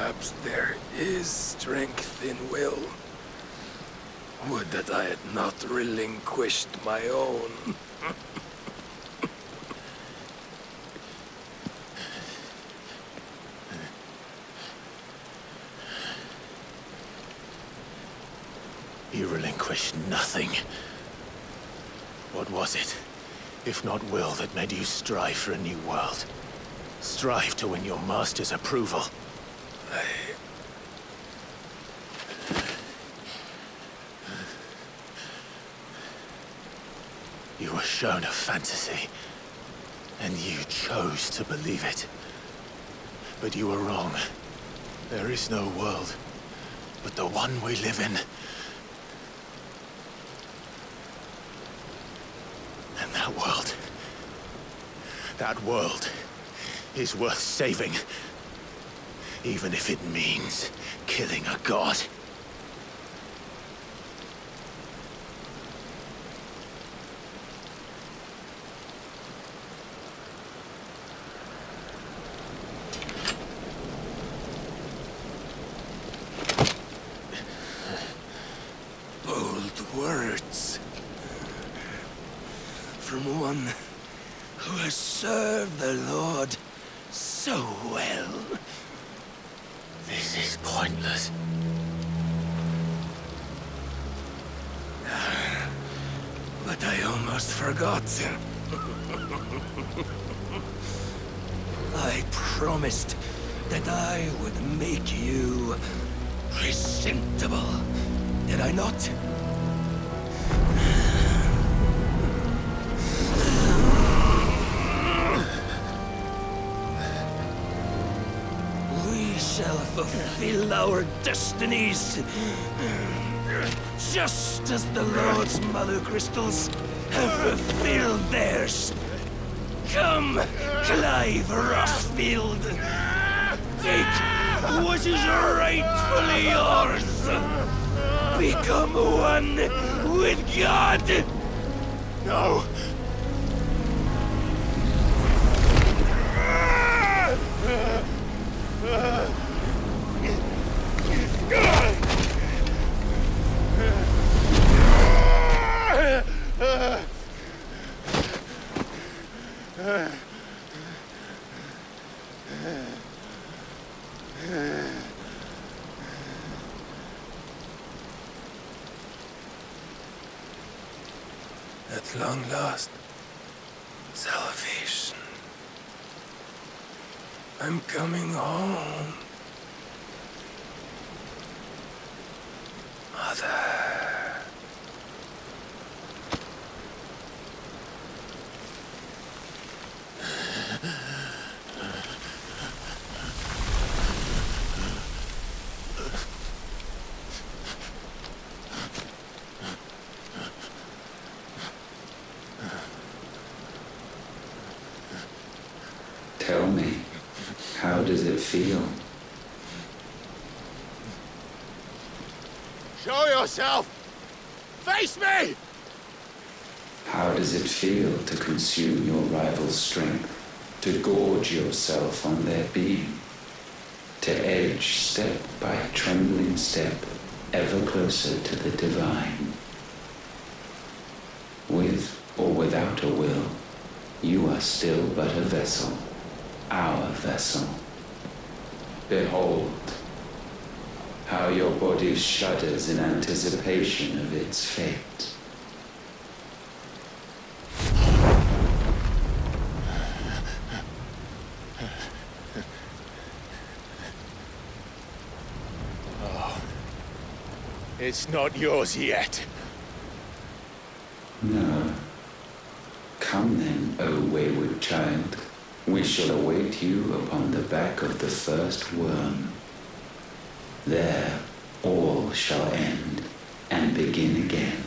Speaker 14: Perhaps there is strength in will. Would that I had not relinquished my own.
Speaker 2: You relinquished nothing. What was it, if not will, that made you strive for a new world? Strive to win your master's approval? You were shown a fantasy, and you chose to believe it. But you were wrong. There is no world, but the one we live in. And that world is worth saving, even if it means killing a god.
Speaker 14: Bold words. From one who has served the Lord so well.
Speaker 2: This is pointless.
Speaker 14: But I almost forgot. I promised that I would make you presentable. Did I not? We shall fulfill our destinies, just as the Lord's Mother Crystals have fulfilled theirs. Come, Clive Rossfield. Take what is rightfully yours. Become one with God.
Speaker 2: No.
Speaker 14: At long last, salvation. I'm coming home. Mother.
Speaker 16: Tell me, how does it feel?
Speaker 2: Show yourself! Face me!
Speaker 16: How does it feel to consume your rival's strength, to gorge yourself on their being, to edge step by trembling step ever closer to the divine? With or without a will, you are still but a vessel, our vessel. Behold, how your body shudders in anticipation of its fate.
Speaker 2: Oh, it's not yours yet.
Speaker 16: No. Come then, O wayward child. We shall await you upon the back of the first worm. There, all shall end and begin again.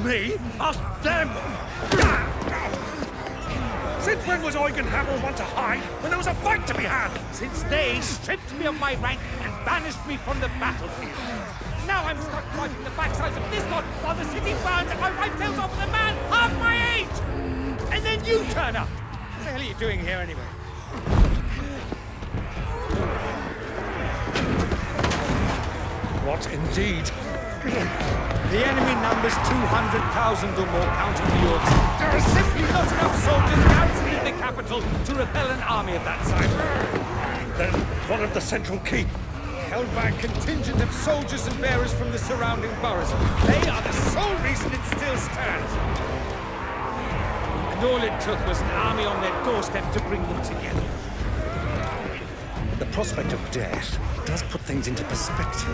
Speaker 6: me? Ask them! Since when was Eugen Hamel one to hide when there was a fight to be had? Since they stripped me of my rank and banished me from the battlefield. Now I'm stuck wiping the backsides of this lot while the city burns and my wife tells off with a man half my age! And then you turn up! What the hell are you doing here anyway? What indeed? The enemy numbers 200,000 or more, counting the orcs. There are simply not enough soldiers garrisoning the capital to repel an army of that size. Then what of the central keep? Held by a contingent of soldiers and bearers from the surrounding boroughs. They are the sole reason it still stands. And all it took was an army on their doorstep to bring them together. The prospect of death does put things into perspective.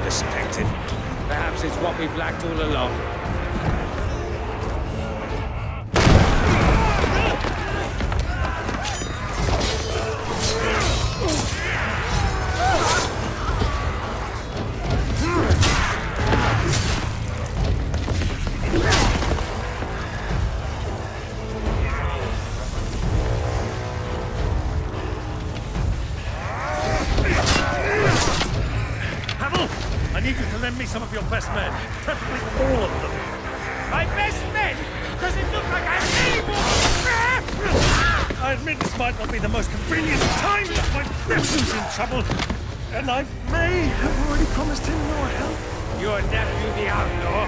Speaker 6: Perspective. Perhaps it's what we've lacked all along. Some of your best men, preferably all of them. My best men? Does it look like I'm able? I admit this might not be the most convenient time, but my nephew's in trouble, and I may have already promised him your help. Your nephew, the outlaw?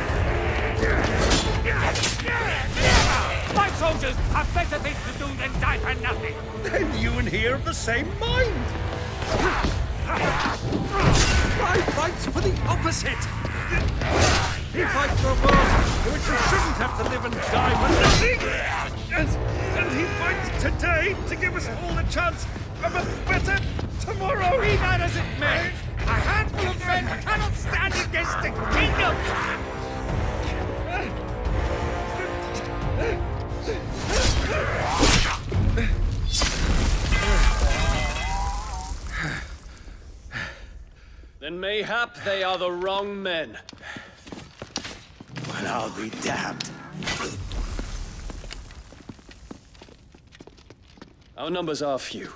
Speaker 6: My soldiers have better things to do than die for nothing. Then you and he are of the same mind. I fight for the opposite! He fights for a world in which you shouldn't have to live and die for nothing! And he fights today to give us all the chance of a better tomorrow! Be that as it may, a handful of men cannot stand against a kingdom!
Speaker 14: Then mayhap they are the wrong men.
Speaker 1: Well, I'll be damned.
Speaker 14: Our numbers are few,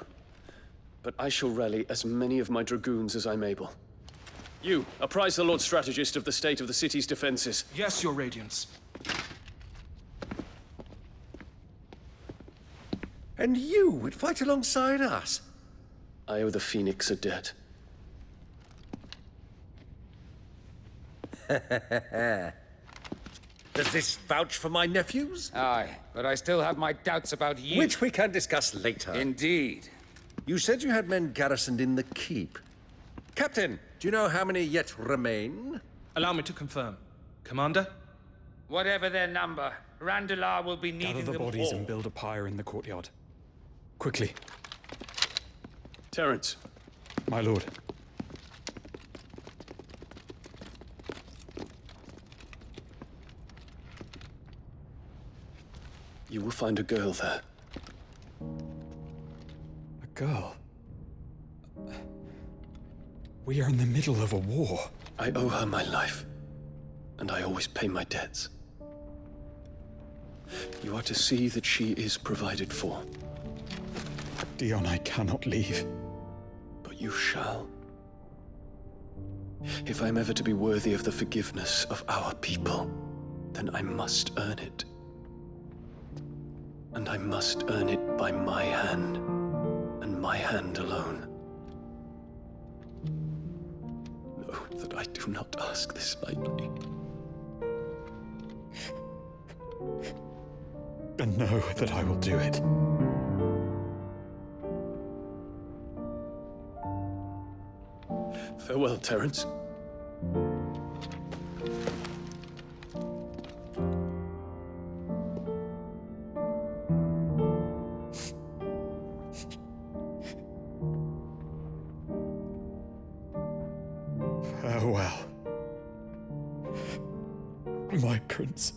Speaker 14: but I shall rally as many of my dragoons as I'm able. You, apprise the Lord Strategist of the state of the city's defenses.
Speaker 6: Yes, Your Radiance. And you would fight alongside us?
Speaker 14: I owe the Phoenix a debt.
Speaker 6: Does this vouch for my nephews?
Speaker 17: Aye, but I still have my doubts about you.
Speaker 6: Which we can discuss later.
Speaker 17: Indeed.
Speaker 6: You said you had men garrisoned in the keep. Captain, do you know how many yet remain?
Speaker 18: Allow me to confirm. Commander?
Speaker 17: Whatever their number, Randalar will be needing
Speaker 18: Gather the
Speaker 17: them
Speaker 18: bodies
Speaker 17: all.
Speaker 18: and build a pyre in the courtyard. Quickly.
Speaker 14: Terence.
Speaker 18: My lord.
Speaker 14: You will find a girl there.
Speaker 18: A girl? We are in the middle of a war.
Speaker 14: I owe her my life, and I always pay my debts. You are to see that she is provided for.
Speaker 18: Dion, I cannot leave.
Speaker 14: But you shall. If I'm ever to be worthy of the forgiveness of our people, then I must earn it. And I must earn it by my hand, and my hand alone. Know that I do not ask this lightly.
Speaker 18: And know that I will do it.
Speaker 14: Farewell, Terence.
Speaker 18: Farewell, my prince.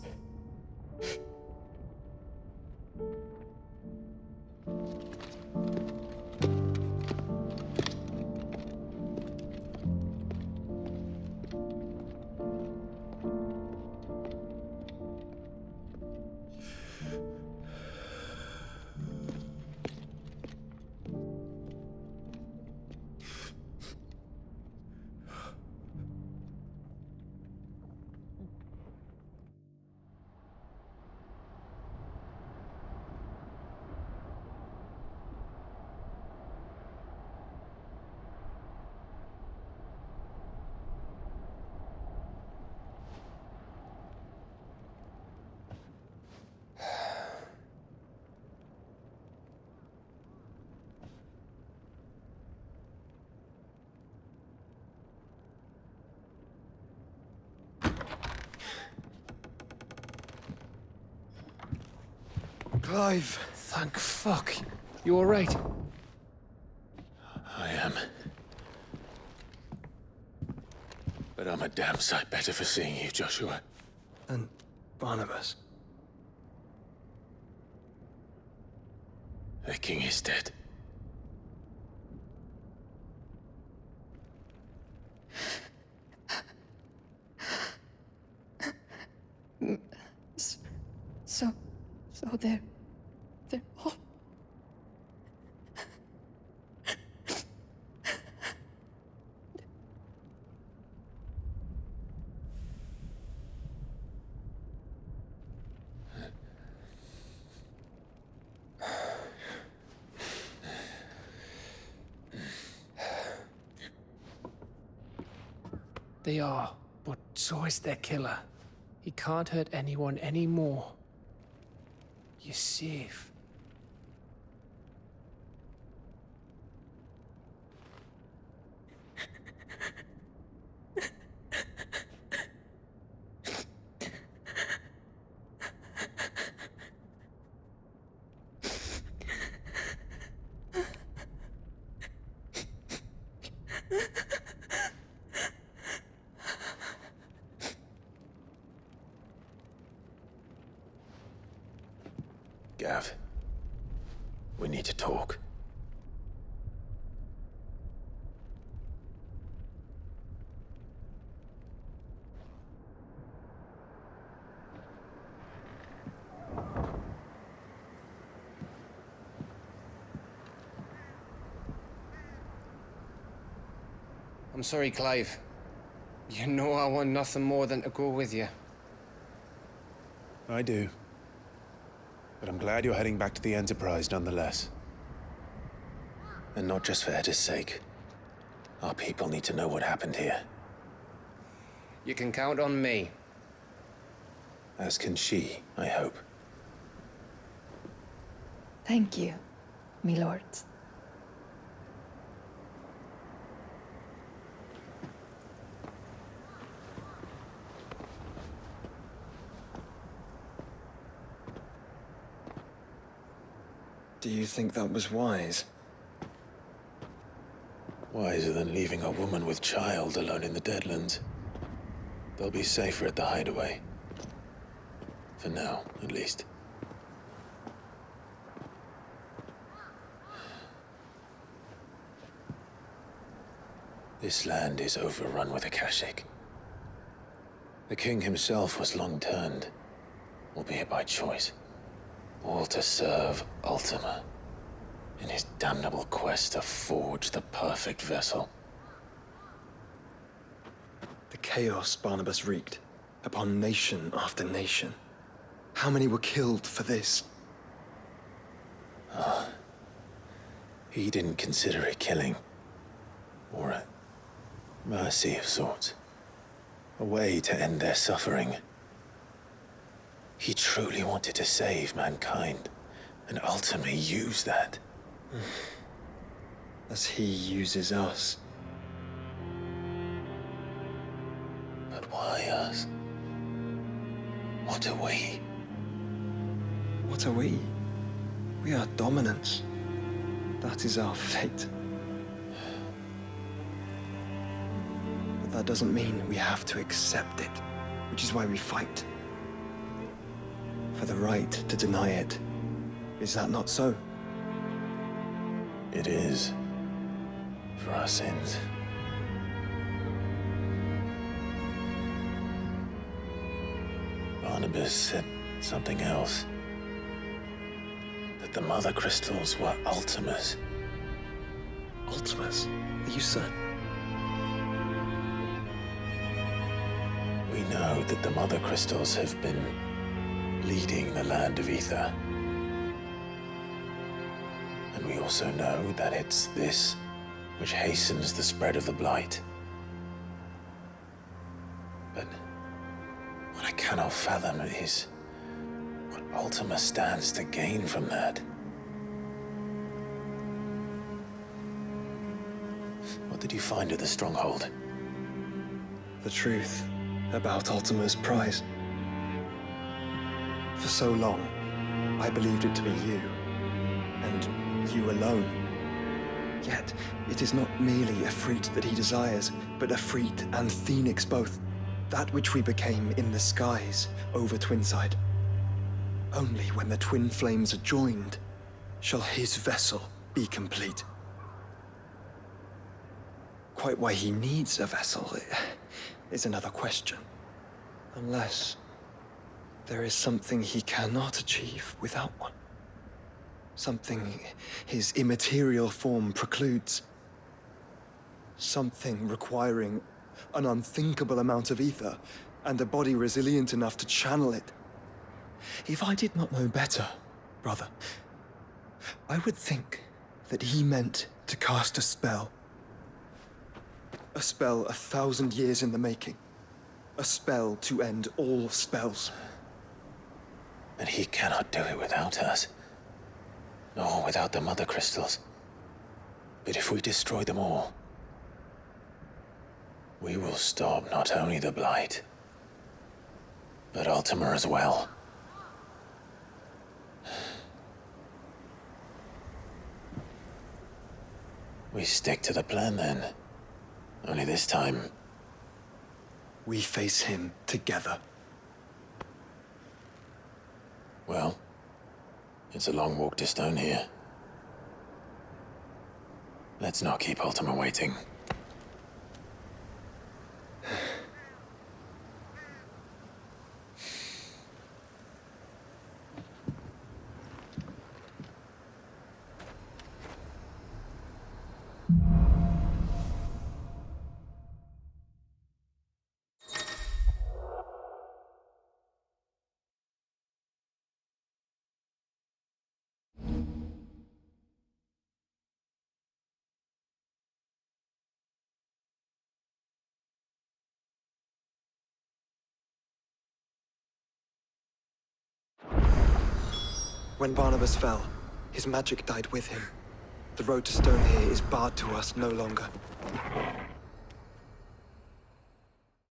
Speaker 13: Clive.
Speaker 12: Thank fuck. You alright?
Speaker 2: I am. But I'm a damn sight better for seeing you, Joshua.
Speaker 13: And Barnabas.
Speaker 2: The king is dead.
Speaker 15: So they're all...
Speaker 12: They are, but so is their killer. He can't hurt anyone anymore. You're safe.
Speaker 2: Gav, we need to talk.
Speaker 12: I'm sorry, Clive. You know I want nothing more than to go with you.
Speaker 2: I do. But I'm glad you're heading back to the Enterprise nonetheless. And not just for Etta's sake. Our people need to know what happened here.
Speaker 12: You can count on me.
Speaker 2: As can she, I hope.
Speaker 15: Thank you, me lords.
Speaker 3: Do you think that was wise?
Speaker 2: Wiser than leaving a woman with child alone in the Deadlands. They'll be safer at the hideaway. For now, at least. This land is overrun with Akashic. The king himself was long turned, albeit by choice. All to serve Ultima, in his damnable quest to forge the perfect vessel.
Speaker 3: The chaos Barnabas wreaked upon nation after nation. How many were killed for this?
Speaker 2: He didn't consider it killing. Or a mercy of sorts. A way to end their suffering. He truly wanted to save mankind, and ultimately use that.
Speaker 3: As he uses us.
Speaker 2: But why us? What are we?
Speaker 3: What are we? We are dominance. That is our fate. But that doesn't mean we have to accept it, which is why we fight. For the right to deny it. Is that not so?
Speaker 2: It is. For our sins. Barnabas said something else. That the Mother Crystals were Ultimas.
Speaker 3: Ultimas? Are you certain?
Speaker 2: We know that the Mother Crystals have been leading the land of Ether. And we also know that it's this which hastens the spread of the Blight. But what I cannot fathom is what Ultima stands to gain from that. What did you find at the Stronghold?
Speaker 3: The truth about Ultima's prize. For so long, I believed it to be you, and you alone. Yet, it is not merely Efreet that he desires, but Efreet and Phoenix both. That which we became in the skies over Twinside. Only when the twin flames are joined shall his vessel be complete. Quite why he needs a vessel is another question. Unless there is something he cannot achieve without one. Something his immaterial form precludes. Something requiring an unthinkable amount of ether and a body resilient enough to channel it. If I did not know better, brother, I would think that he meant to cast a spell. A spell 1,000 years in the making. A spell to end all spells.
Speaker 2: But he cannot do it without us. Nor without the Mother Crystals. But if we destroy them all, we will stop not only the Blight, but Ultima as well. We stick to the plan then. Only this time,
Speaker 3: we face him together.
Speaker 2: Well, it's a long walk to Stone here. Let's not keep Ultima waiting.
Speaker 3: When Barnabas fell, his magic died with him. The road to Stone here is barred to us no longer.